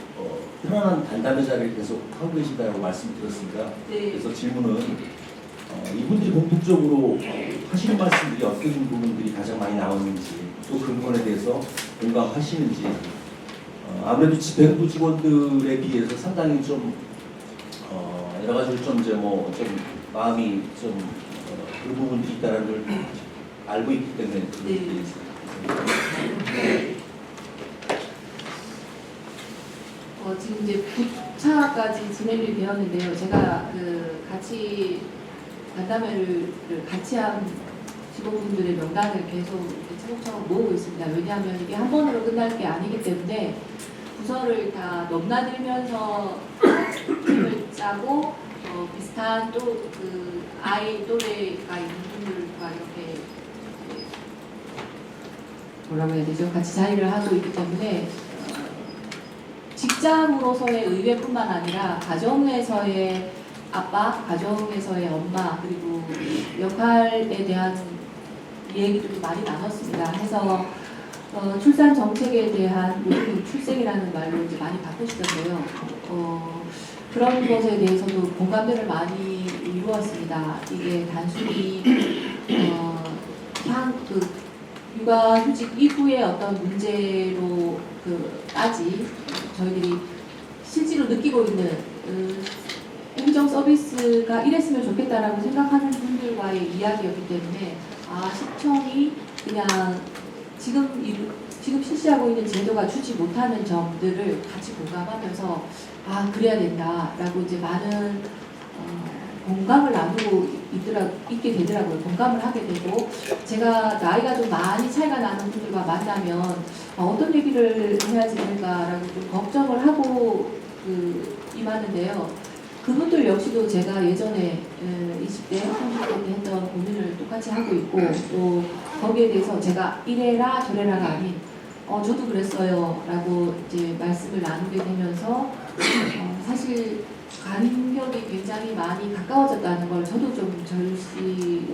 S11: 편안한 단담회 자리를 계속 하고 계신다고 말씀드렸습니다.
S2: 네.
S11: 그래서 질문은 이분들이 공통적으로 하시는 말씀들이 어떤 부분들이 가장 많이 나오는지 또 그런 부분에 대해서 공감하시는지 아무래도 집행부 직원들에 비해서 상당히 좀 여러 가지로 좀 이제 좀 마음이 좀 그런 부분들이 있다는 걸 알고 있기 때문에
S2: 지금 이제 9차까지 진행이 되었는데요. 제가 같이 간담회를 같이 한 직원분들의 명단을 계속 차곡차곡 모으고 있습니다. 왜냐하면 이게 한 번으로 끝날 게 아니기 때문에 부서를 다 넘나들면서 팀을 짜고 비슷한 또 그 아이 또래가 있는 분들과 이렇게 뭐라고 해야 되죠? 같이 자리를 하고 있기 때문에 직장으로서의 의회뿐만 아니라 가정에서의 아빠, 가정에서의 엄마 그리고 역할에 대한 얘기도 좀 많이 나눴습니다. 해서 출산 정책에 대한 모든 출생이라는 말로 이제 많이 바꾸시던데요. 그런 것에 대해서도 공감대를 많이 이루었습니다. 이게 단순히 육아휴직 이후의 어떤 문제로 까지 저희들이 실제로 느끼고 있는 행정 서비스가 이랬으면 좋겠다라고 생각하는 분들과의 이야기였기 때문에 시청이 그냥 지금 실시하고 있는 제도가 주지 못하는 점들을 같이 공감하면서 그래야 된다라고 이제 많은 공감을 나누고 있게 되더라고요. 공감을 하게 되고 제가 나이가 좀 많이 차이가 나는 분들과 만나면 어떤 얘기를 해야지 될까라고 좀 걱정을 하고 임하는데요. 그분들 역시도 제가 예전에 20대, 30대 때 했던 고민을 똑같이 하고 있고 또 거기에 대해서 제가 이래라 저래라가 아닌 저도 그랬어요 라고 이제 말씀을 나누게 되면서 사실 간격이 굉장히 많이 가까워졌다는 걸 저도 좀 절실히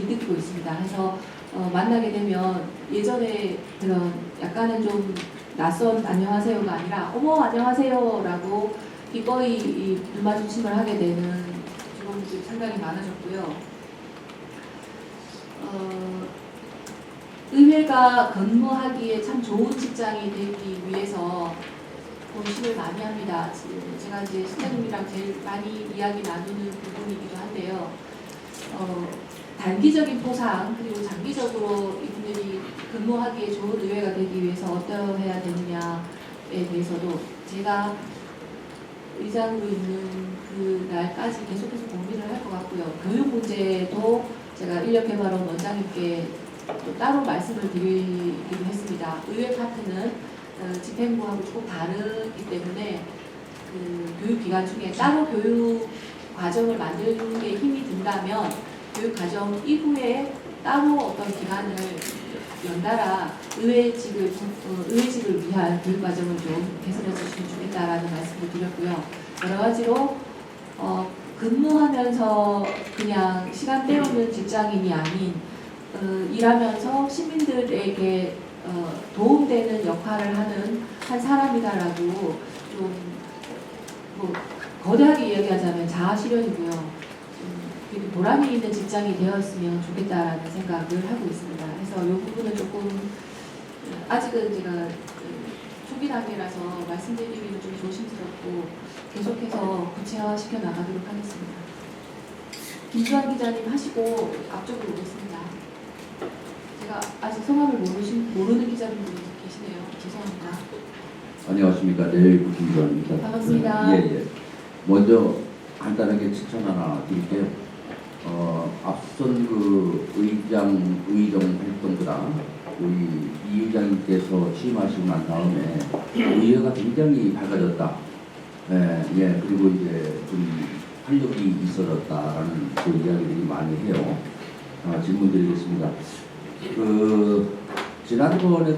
S2: 느끼고 있습니다. 그래서 만나게 되면 예전에 그런 약간은 좀 낯선 안녕하세요가 아니라 어머 안녕하세요 라고 기꺼이 눈 마주침을 하게 되는 직원들이 상당히 많아졌고요. 의회가 근무하기에 참 좋은 직장이 되기 위해서 고심을 많이 합니다. 제가 이제 실장님이랑 제일 많이 이야기 나누는 부분이기도 한데요. 단기적인 보상 그리고 장기적으로 이분들이 근무하기에 좋은 의회가 되기 위해서 어떠해야 되느냐에 대해서도 제가 의장으로 있는 그 날까지 계속해서 고민을 할 것 같고요. 교육 문제도 제가 인력개발원 원장님께 또 따로 말씀을 드리기도 했습니다. 의회 파트는 집행부하고 조금 다르기 때문에 교육기관 중에 따로 교육 과정을 만드는 게 힘이 든다면 교육 과정 이후에 따로 어떤 기간을 연달아 의회직을 위한 교육 과정을 좀 개선해 주시면 좋겠다라는 말씀을 드렸고요. 여러 가지로 근무하면서 그냥 시간 때우는 직장인이 아닌 일하면서 시민들에게 도움되는 역할을 하는 한 사람이다라고 좀 거대하게 이야기하자면 자아실현이고요. 그리고 보람이 있는 직장이 되었으면 좋겠다라는 생각을 하고 있습니다. 그래서 이 부분은 조금 아직은 제가 초기 단계라서 말씀드리기는 좀 조심스럽고 계속해서 구체화시켜 나가도록 하겠습니다. 김주환 기자님 하시고 앞쪽으로 오겠습니다. 제가 아직 성함을 모르는 기자분들이 계시네요. 죄송합니다.
S12: 안녕하십니까. 내일부 김주환입니다.
S2: 반갑습니다.
S12: 예. 먼저 간단하게 칭찬 하나 드릴게요. 앞선 의정 활동보다 우리 이 의장님께서 취임하시고 난 다음에 의회가 굉장히 밝아졌다. 그리고 이제 좀 활력이 있어졌다라는 그 이야기들이 많이 해요. 질문 드리겠습니다. 지난번에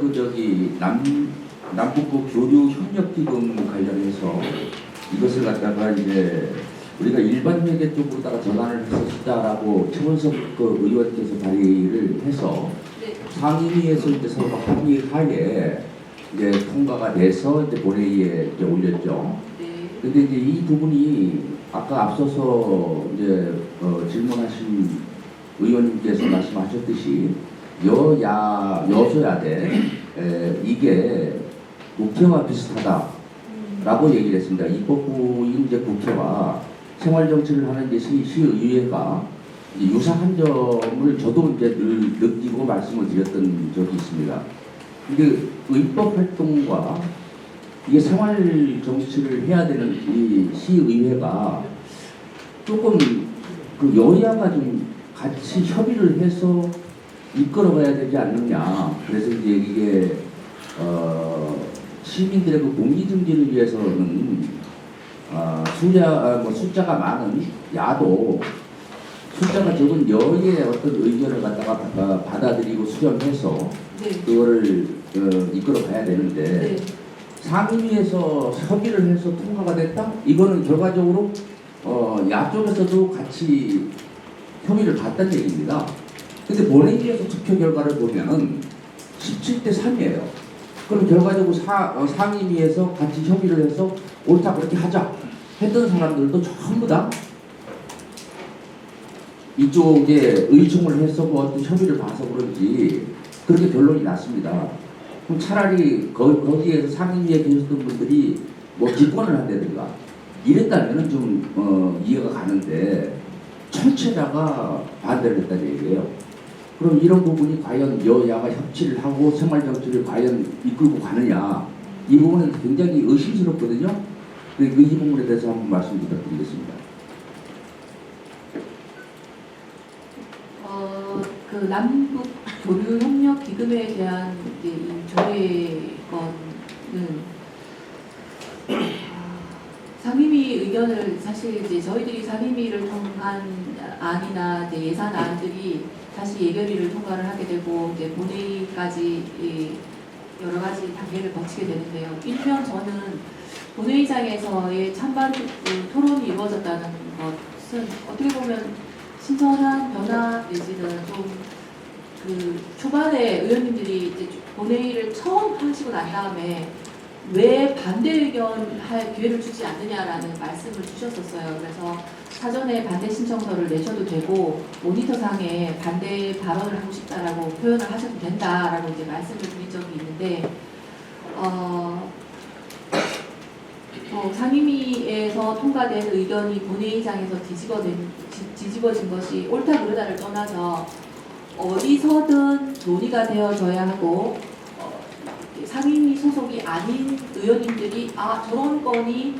S12: 남북부 교류 협력기금 관련해서 이것을 갖다가 이제 우리가 일반 회계 쪽으로다가 전환을 했었다라고 최원석 의원께서 발의를 해서 상임위에서 이제 서로 합의하에 이제 통과가 돼서 이제 본회의에 이제 올렸죠. 근데 이제 이 부분이 아까 앞서서 이제 질문하신 의원님께서 말씀하셨듯이 여소야대 이게 국회와 비슷하다라고 얘기를 했습니다. 입법부인 이제 국회와 생활정치를 하는 이제 시의회가 유사한 점을 저도 이제 늘 느끼고 말씀을 드렸던 적이 있습니다. 근데 입법 활동과 이게 생활정치를 해야 되는 이 시의회가 조금 여야가 좀 같이 협의를 해서 이끌어가야 되지 않느냐. 그래서 이제 이게 시민들의 공기증진을 위해서는 숫자가 많은 야도 숫자가 적은 여의 어떤 의견을 갖다가 받아들이고 수렴해서 그거를 이끌어가야 되는데 상임위에서 협의를 해서 통과가 됐다? 이거는 결과적으로 야 쪽에서도 같이 협의를 봤다는 얘기입니다. 근데 본회의에서 투표 결과를 보면은 17대 3이에요. 그럼 결과적으로 상임위에서 같이 협의를 해서 옳다 그렇게 하자 했던 사람들도 전부 다 이쪽에 의총을 해서 뭐 어떤 협의를 봐서 그런지 그렇게 결론이 났습니다. 그럼 차라리 거기에서 상임위에 계셨던 분들이 뭐 기권을 한다든가 이랬다면 좀 이해가 가는데 전체다가 반대를 했다는 얘기예요. 그럼 이런 부분이 과연 여야가 협치를 하고 생활정치를 과연 이끌고 가느냐 이 부분은 굉장히 의심스럽거든요. 이 부분에 대해서 한번 말씀 부탁드리겠습니다.
S2: 그 남북 교류 협력 기금에 대한 이제 이 조례건은 상임위 의견을 사실 이제 저희들이 상임위를 통한 안이나 이제 예산안들이 다시 예결위를 통과를 하게 되고 이제 본회의까지 여러 가지 단계를 거치게 되는데요. 일명 저는 본회의장에서의 찬반 토론이 이루어졌다는 것은 어떻게 보면 신선한 변화 내지는 좀 그 초반에 의원님들이 이제 본회의를 처음 하시고 난 다음에 왜 반대 의견 할 기회를 주지 않느냐라는 말씀을 주셨었어요. 그래서 사전에 반대 신청서를 내셔도 되고 모니터상에 반대 발언을 하고 싶다라고 표현을 하셔도 된다라고 이제 말씀을 드린 적이 있는데 상임위에서 통과된 의견이 본회의장에서 뒤집어진 것이 옳다 그르다를 떠나서 어디서든 논의가 되어져야 하고 상임위 소속이 아닌 의원님들이 저런 건이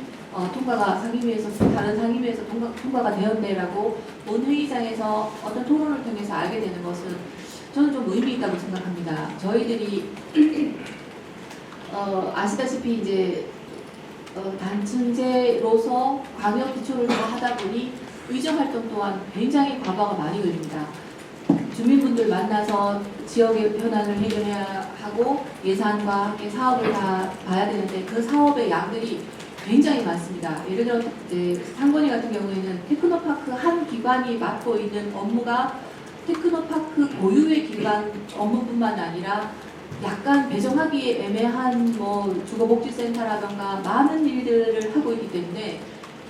S2: 통과가 상임위에서 다른 상임위에서 통과가 되었네라고 본회의장에서 어떤 토론을 통해서 알게 되는 것은 저는 좀 의미 있다고 생각합니다. 저희들이 아시다시피 이제 단층제로서 광역 기초를 다 하다 보니 의정 활동 또한 굉장히 과부하가 많이 걸립니다. 주민분들 만나서 지역의 현안을 해결해야 하고 예산과 함께 사업을 다 봐야 되는데 그 사업의 양들이 굉장히 많습니다. 예를 들어 이제 상권이 같은 경우에는 테크노파크 한 기관이 맡고 있는 업무가 테크노파크 고유의 기관 업무뿐만 아니라 약간 배정하기에 애매한 뭐 주거복지센터라던가 많은 일들을 하고 있기 때문에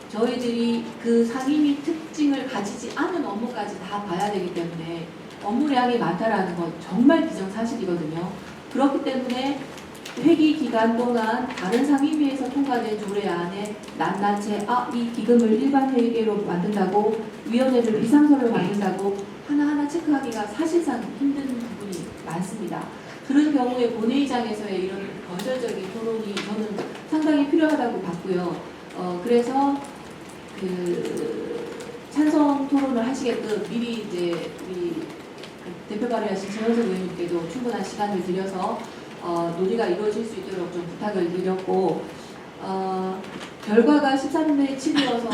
S2: 저희들이 그 상임위 특징을 가지지 않은 업무까지 다 봐야 되기 때문에 업무량이 많다라는 건 정말 기정사실이거든요. 그렇기 때문에 회기 기간 동안 다른 상임위에서 통과된 조례안에 낱낱이 이 기금을 일반 회계로 만든다고 위원회를 비상설로 만든다고 하나하나 체크하기가 사실상 힘든 부분이 많습니다. 그런 경우에 본회의장에서의 이런 건설적인 토론이 저는 상당히 필요하다고 봤고요. 그래서 그 찬성 토론을 하시게끔 미리 이제 우리 대표 발의하신 최현석 의원님께도 충분한 시간을 들여서 논의가 이루어질 수 있도록 좀 부탁을 드렸고 결과가 13대 7이어서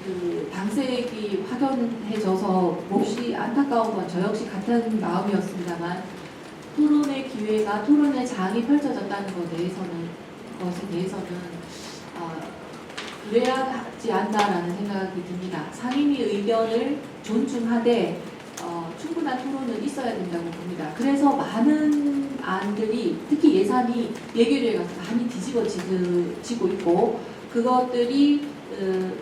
S2: 그 당색이 확연해져서 몹시 안타까운 건 저 역시 같은 마음이었습니다만 토론의 기회가 토론의 장이 펼쳐졌다는 것에 대해서는 그래야 하지 않나라는 생각이 듭니다. 상임위 의견을 존중하되 충분한 토론은 있어야 된다고 봅니다. 그래서 많은 안들이 특히 예산이 예결위에 가서 많이 뒤집어지고 있고 그것들이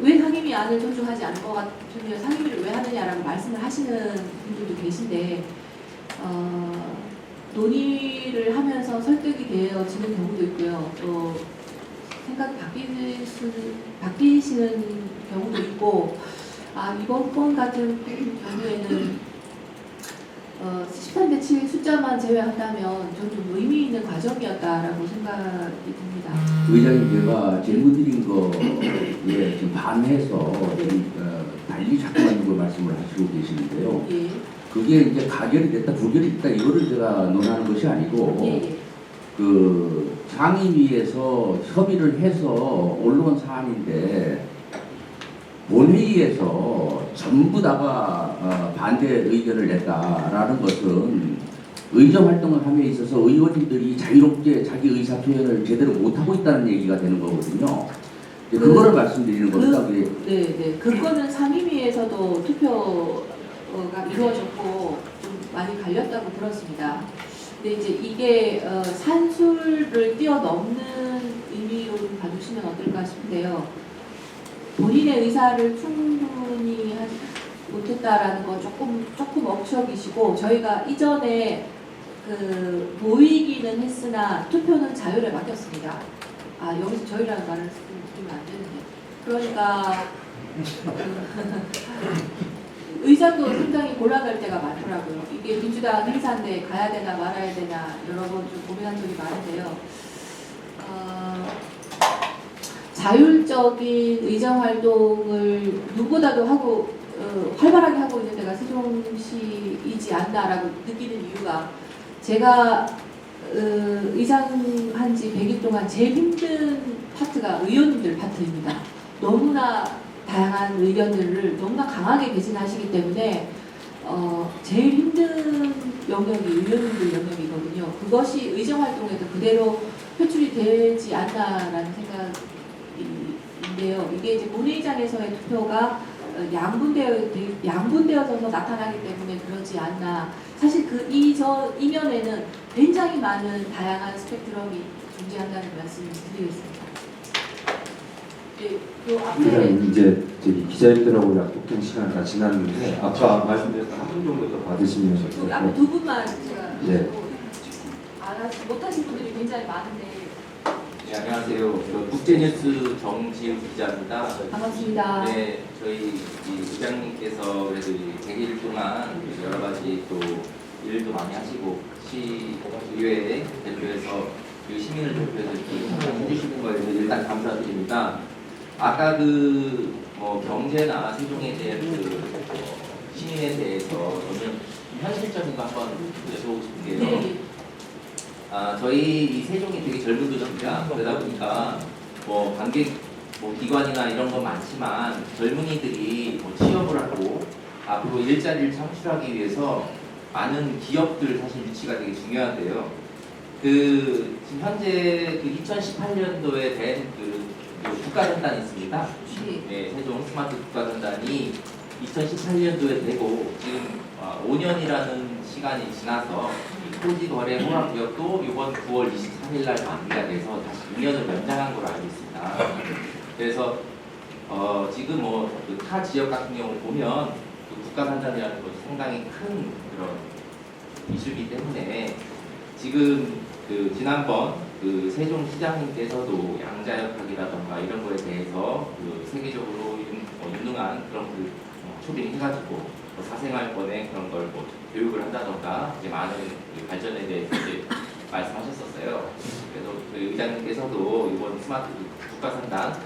S2: 왜 상임위 안을 존중하지 않을 것 같으면 상임위를 왜 하느냐라고 말씀을 하시는 분들도 계신데 논의를 하면서 설득이 되어지는 경우도 있고요. 또 생각이 바뀌시는 경우도 있고 이번 건 같은 경우에는 13대 7 숫자만 제외한다면 저는 좀 의미 있는 과정이었다라고 생각이 듭니다.
S12: 의장님 제가 질문드린 거에 좀 반해서 달리 자꾸만 걸 말씀을 하시고 계시는데요.
S2: 예.
S12: 그게 이제 가결이 됐다 부결이 됐다 이거를 제가 논하는 것이 아니고
S2: 예.
S12: 그 상임위에서 협의를 해서 올라온 사안인데 본회의에서 전부 다가 반대 의견을 냈다라는 것은 의정 활동을 함에 있어서 의원님들이 자유롭게 자기 의사 표현을 제대로 못하고 있다는 얘기가 되는 거거든요. 그거를 말씀드리는 겁니다.
S2: 네. 그거는 상임위에서도 투표 이루어졌고 좀 많이 갈렸다고 들었습니다. 근데 이제 이게 산술을 뛰어넘는 의미로 좀 봐주시면 어떨까 싶은데요. 본인의 의사를 충분히 하지 못했다라는 건 조금 억척이시고, 저희가 이전에 모이기는 했으나 투표는 자율에 맡겼습니다. 아, 여기서 저희라는 말을 쓰면 안 되는데. 그러니까 의장도 상당히 곤란할 때가 많더라고요. 이게 민주당 행사인데 가야 되나 말아야 되나 여러 번 좀 고민한 적이 많은데요. 자율적인 의정 활동을 누구보다도 하고 활발하게 하고 있는 데가 세종시이지 않나라고 느끼는 이유가, 제가 의장한 지 100일 동안 제일 힘든 파트가 의원님들 파트입니다. 너무나 다양한 의견들을 너무나 강하게 개진하시기 때문에 제일 힘든 영역이 의원님들 영역이거든요. 그것이 의정 활동에도 그대로 표출이 되지 않나라는 생각인데요. 이게 이제 본회의장에서의 투표가 양분되어져서 나타나기 때문에 그러지 않나. 사실 이면에는 굉장히 많은 다양한 스펙트럼이 존재한다는 말씀을 드리겠습니다. 네, 요 앞에
S1: 이제 저기 기자님들하고 약속된 시간 다 지났는데 아까 말씀드렸던 한 분 정도 더 받으시면
S2: 여기 앞에 두 분만 제가
S1: 네.
S2: 못하신 분들이 굉장히 많은데.
S13: 네, 안녕하세요. 저 국제뉴스 정지우 기자입니다.
S2: 반갑습니다.
S13: 네, 저희 의장님께서 그래도 100일 동안 여러 가지 또 일도 많이 하시고 시의회 대표해서 시민을 대표해서 이렇게 해주시는 거에 대해서 일단 감사드립니다. 아까 경제나 세종에 대한 시민에 대해서 저는 현실적인 거 한번 여쭤보고 싶은데요.
S2: 네.
S13: 저희 이 세종이 되게 젊은 도시입니다. 그러다 보니까 관계 기관이나 이런 건 많지만 젊은이들이 취업을 하고 앞으로 일자리를 창출하기 위해서 많은 기업들 사실 유치가 되게 중요한데요. 지금 현재 2018년도에 된 국가전단이 있습니다. 네, 세종 스마트 국가전단이 2018년도에 되고 지금 5년이라는 시간이 지나서 토지 거래 허락 구역도 이번 9월 23일 날 만기가 돼서 다시 2년을 연장한 걸로 알고 있습니다. 그래서 지금 타 지역 같은 경우를 보면 국가산단이라는 것이 상당히 큰 그런 이슈이기 때문에 지금 지난번 세종시장님께서도 양자역학이라던가 이런 거에 대해서 세계적으로 유능한 그런 초빙해가지고 사생활권에 그런 걸 교육을 한다던가 이제 많은 발전에 대해서 이제 말씀하셨었어요. 그래서 의장님께서도 이번 스마트 국가산단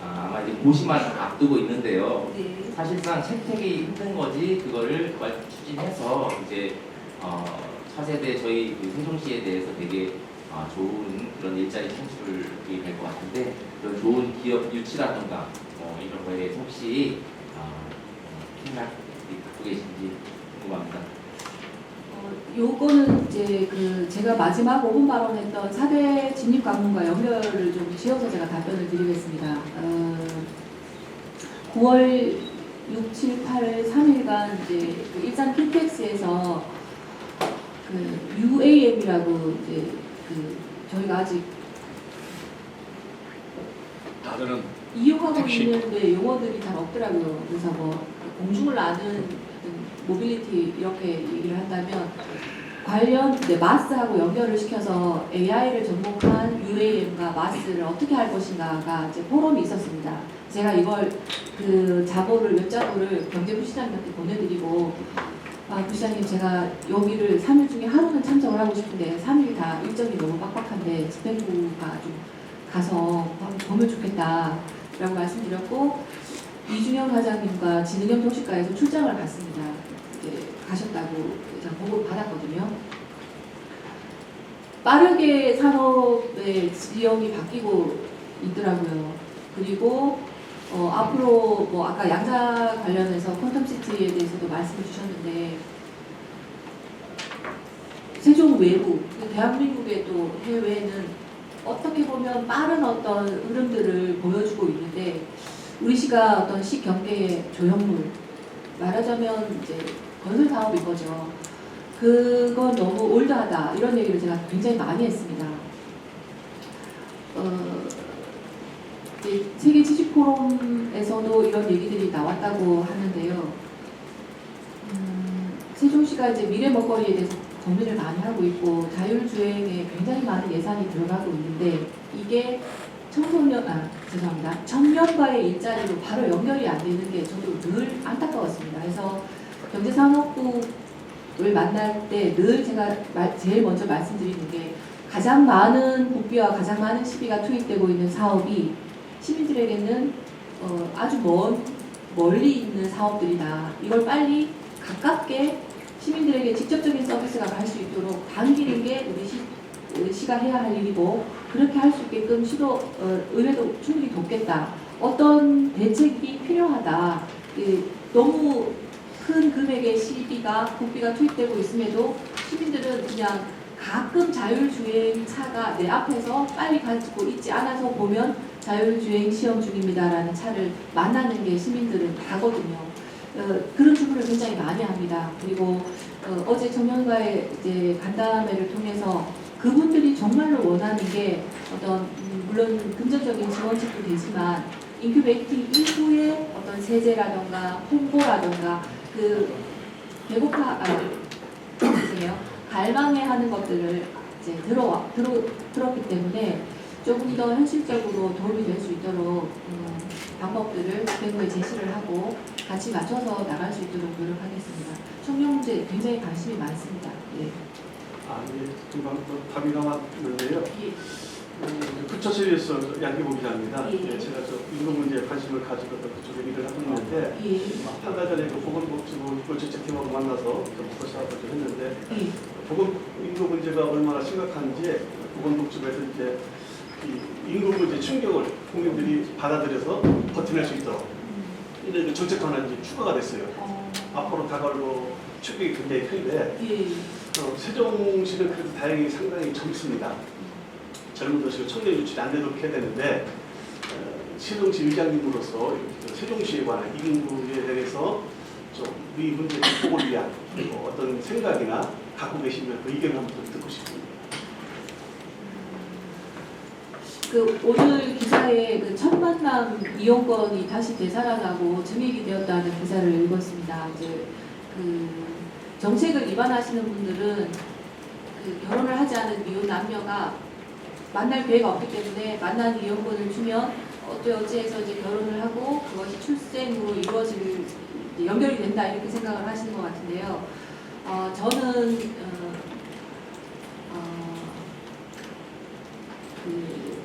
S13: 아마 이제 고시만 앞두고 있는데요.
S2: 네.
S13: 사실상 채택이 힘든 거지 그거를 추진해서 이제 차세대 저희 세종시에 대해서 되게 좋은 그런 일자리 창출이 될 것 같은데 그런 좋은 기업 유치라던가 이런 거에 대해서 혹시 생각 갖고 계신지 궁금합니다.
S2: 요거는 이제 제가 마지막 5분 발언했던 4대 진입관문과 연결을 좀 지어서 제가 답변을 드리겠습니다. 9월 6, 7, 8, 3일간 이제 일산 킨텍스에서 UAM이라고 이제 저희가 아직
S4: 다들은
S2: 이용하고
S4: 택시.
S2: 있는데 용어들이 잘 없더라고요. 그래서 공중을 아는 모빌리티 이렇게 얘기를 한다면 관련 마스하고 연결을 시켜서 AI를 접목한 UAM과 마스를 어떻게 할 것인가가 이제 포럼이 있었습니다. 제가 이걸 자료를 몇 자료를 경제부 시장님한테 보내드리고 부시장님 제가 여기를 3일 중에 하루는 참석을 하고 싶은데 3일 다 일정이 너무 빡빡한데 집행부가 좀 가서 보면 좋겠다 라고 말씀드렸고 이준영 과장님과 진흥형 도시가에서 출장을 갔습니다. 가셨다고 제가 보고를 받았거든요. 빠르게 산업의 지형이 바뀌고 있더라고요. 그리고 앞으로 아까 양자 관련해서 퀀텀시티에 대해서도 말씀해 주셨는데 세종 외부, 대한민국의 또 해외는 어떻게 보면 빠른 어떤 흐름들을 보여주고 있는데 우리 시가 어떤 시 경계의 조형물 말하자면 이제 건설 사업인 거죠. 그건 너무 올드하다 이런 얘기를 제가 굉장히 많이 했습니다. 세계 지식 포럼에서도 이런 얘기들이 나왔다고 하는데요. 세종시가 이제 미래 먹거리에 대해서 고민을 많이 하고 있고 자율주행에 굉장히 많은 예산이 들어가고 있는데 이게 청년과의 일자리로 바로 연결이 안 되는 게 저도 늘 안타까웠습니다. 그래서 경제산업부를 만날 때 늘 제가 제일 먼저 말씀드리는 게 가장 많은 국비와 가장 많은 시비가 투입되고 있는 사업이 시민들에게는 아주 멀리 있는 사업들이다. 이걸 빨리 가깝게 시민들에게 직접적인 서비스가 갈 수 있도록 당기는 게 우리 시가 해야 할 일이고 그렇게 할 수 있게끔 의회도 충분히 돕겠다. 어떤 대책이 필요하다. 너무 큰 금액의 국비가 투입되고 있음에도 시민들은 그냥 가끔 자율주행 차가 내 앞에서 빨리 가지고 있지 않아서 보면 자율주행 시험 중입니다라는 차를 만나는 게 시민들은 다거든요. 그런 주문을 굉장히 많이 합니다. 그리고 어제 청년과의 이제 간담회를 통해서 그분들이 정말로 원하는 게 어떤 물론 금전적인 지원책도 되지만 인큐베이팅 이후에 어떤 세제라던가 홍보라던가 갈망해하는 것들을 이제 들었기 때문에 조금 더 현실적으로 도움이 될 수 있도록 방법들을 대구에 제시를 하고 같이 맞춰서 나갈 수 있도록 노력하겠습니다. 청년 문제 굉장히 관심이 많습니다. 네.
S14: 금방 답이 나왔는데요. 부처실에서 양기복 기자입니다. 제가 인구 문제에 관심을 가지고 그쪽에 일을 하고 있는데 한 달 전에 보건복지부 정책팀하고 만나서 목표 사업을 좀 했는데 인구 문제가 얼마나 심각한지 보건복지부에서 이제 인구 문제 충격을 국민들이 받아들여서 버텨낼 수 있도록 이런 정책 전환이 추가가 됐어요. 앞으로 다가올 충격이 굉장히 큰데 세종시는 그래도 다행히 상당히 젊습니다. 젊은 도시고 청년 유출이 안 되도록 해야 되는데 세종시 의장님으로서 세종시에 관한 인구에 대해서 좀 우리 문제 극복을 위한 어떤 생각이나 갖고 계시면 그 의견을 한번 듣고 싶습니다.
S2: 오늘 기사에 첫 만남 이용권이 다시 되살아나고 증액이 되었다는 기사를 읽었습니다. 이제 정책을 위반하시는 분들은 결혼을 하지 않은 미혼 남녀가 만날 기회가 없기 때문에 만난 이용권을 주면 어찌해서 이제 결혼을 하고 그것이 출생으로 연결이 된다 이렇게 생각을 하시는 것 같은데요. 저는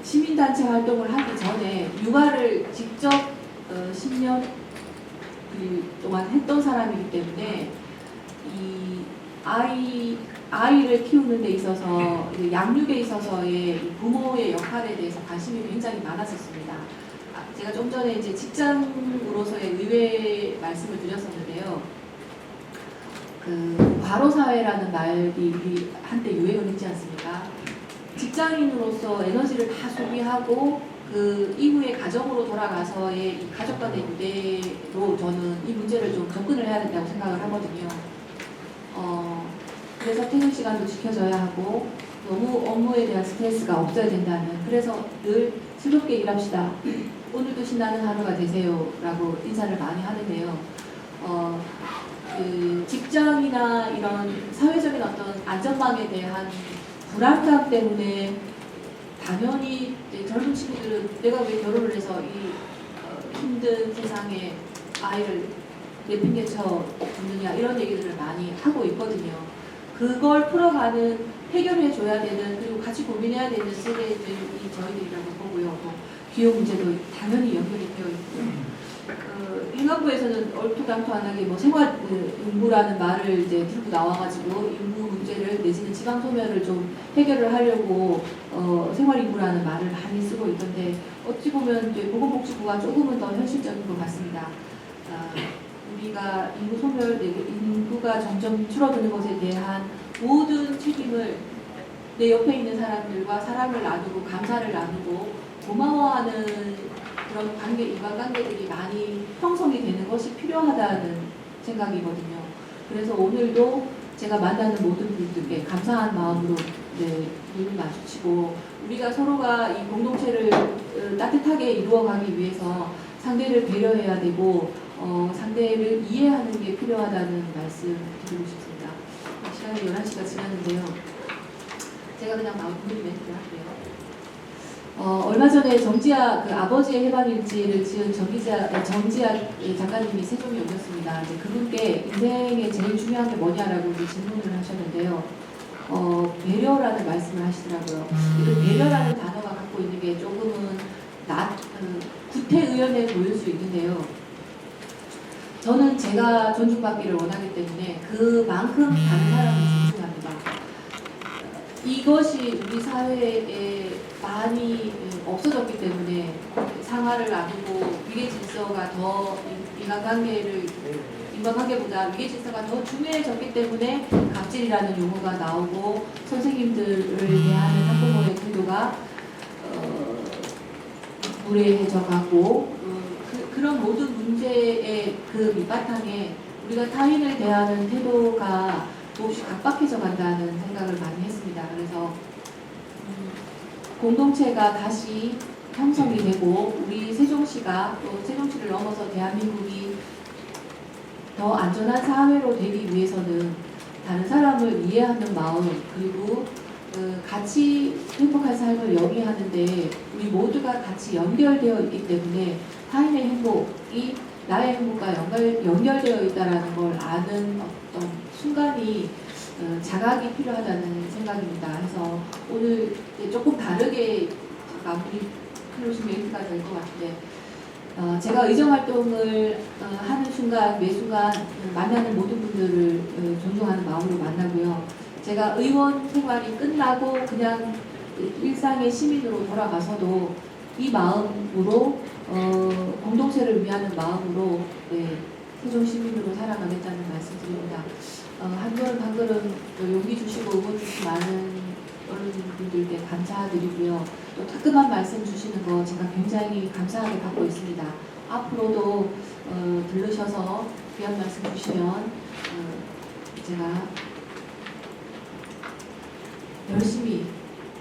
S2: 시민단체 활동을 하기 전에 육아를 직접 10년 동안 했던 사람이기 때문에 이 아이를 키우는 데 있어서 양육에 있어서의 부모의 역할에 대해서 관심이 굉장히 많았었습니다. 제가 좀 전에 이제 직장으로서의 의외 말씀을 드렸었는데요. 과로사회라는 말이 우리 한때 유행을 했지 않습니까? 직장인으로서 에너지를 다 소비하고 그 이후에 가정으로 돌아가서의 이 가족 간의 유대로 저는 이 문제를 좀 접근을 해야 된다고 생각을 하거든요. 그래서 퇴근 시간도 지켜져야 하고 너무 업무에 대한 스트레스가 없어야 된다는 그래서 늘 즐겁게 일합시다. 오늘도 신나는 하루가 되세요 라고 인사를 많이 하는데요. 직장이나 이런 사회적인 어떤 안전망에 대한 불안감 때문에 당연히 젊은 친구들은 내가 왜 결혼을 해서 이 힘든 세상에 아이를 내팽개쳐 두느냐 이런 얘기들을 많이 하고 있거든요. 그걸 풀어가는 해결해 줘야 되는 그리고 같이 고민해야 되는 세대들이 저희들이라고 보고요. 기후 문제도 당연히 연결이 되어 있고요. 일반부에서는 얼토당토하게 생활 인구라는 말을 이제 들고 나와가지고 인구 문제를 내지는 지방 소멸을 좀 해결을 하려고 생활 인구라는 말을 많이 쓰고 있던데 어찌 보면 이제 보건복지부가 조금은 더 현실적인 것 같습니다. 우리가 인구 소멸, 인구가 점점 줄어드는 것에 대한 모든 책임을 내 옆에 있는 사람들과 사랑을 나누고 감사를 나누고 고마워하는 그런 인간관계들이 많이 형성이 되는 것이 필요하다는 생각이거든요. 그래서 오늘도 제가 만나는 모든 분들께 감사한 마음으로 눈을 마주치고 우리가 서로가 이 공동체를 따뜻하게 이루어가기 위해서 상대를 배려해야 되고 상대를 이해하는 게 필요하다는 말씀 드리고 싶습니다. 시간이 11시가 지났는데요. 제가 그냥 마무리 멘트를 할게요. 얼마 전에 정지아 그 아버지의 해방일지를 지은 정지아 작가님이 세종에 오셨습니다. 이제 그분께 인생에 제일 중요한 게 뭐냐라고 질문을 하셨는데요. 배려라는 말씀을 하시더라고요. 그 배려라는 단어가 갖고 있는 게 조금은 구태의연해 보일 수 있는데요. 저는 제가 존중받기를 원하기 때문에 그만큼 다른 사람을 존중합니다. 이것이 우리 사회에 많이 없어졌기 때문에 상하를 놔두고 위계질서가 더 인간관계보다 위계질서가 더 중요해졌기 때문에 갑질이라는 용어가 나오고 선생님들을 대하는 학부모의 태도가 무례해져 가고 그런 모든 문제의 그 밑바탕에 우리가 타인을 대하는 태도가 몹시 각박해져 간다는 생각을 많이 했습니다. 그래서 공동체가 다시 형성이 되고 우리 세종시가 또 세종시를 넘어서 대한민국이 더 안전한 사회로 되기 위해서는 다른 사람을 이해하는 마음 그리고 같이 행복한 삶을 영위하는데 우리 모두가 같이 연결되어 있기 때문에 타인의 행복이 나의 행복과 연결되어 있다는 걸 아는 어떤 순간이 자각이 필요하다는 생각입니다. 그래서 오늘 조금 다르게 마무리 클로징 멘트가 될 것 같은데 제가 의정활동을 하는 순간 매 순간 만나는 모든 분들을 존중하는 마음으로 만나고요. 제가 의원 생활이 끝나고 그냥 일상의 시민으로 돌아가서도 이 마음으로 공동체를 위하는 마음으로 세종 시민으로 살아가겠다는 말씀드립니다. 한 걸음 한 걸음 용기 주시고 응원 주신 많은 어른분들께 감사드리고요. 또 따끔한 말씀 주시는 거 제가 굉장히 감사하게 받고 있습니다. 앞으로도 들르셔서 귀한 말씀 주시면 제가 열심히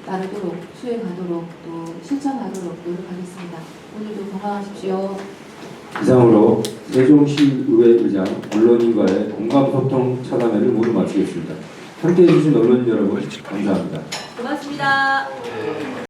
S2: 따르도록 수행하도록 또 실천하도록 노력하겠습니다. 오늘도 건강하십시오.
S1: 이상으로 세종시의회 의장 언론인과의 공감소통 차담회를 모두 마치겠습니다. 함께해 주신 언론인 여러분 감사합니다.
S2: 고맙습니다.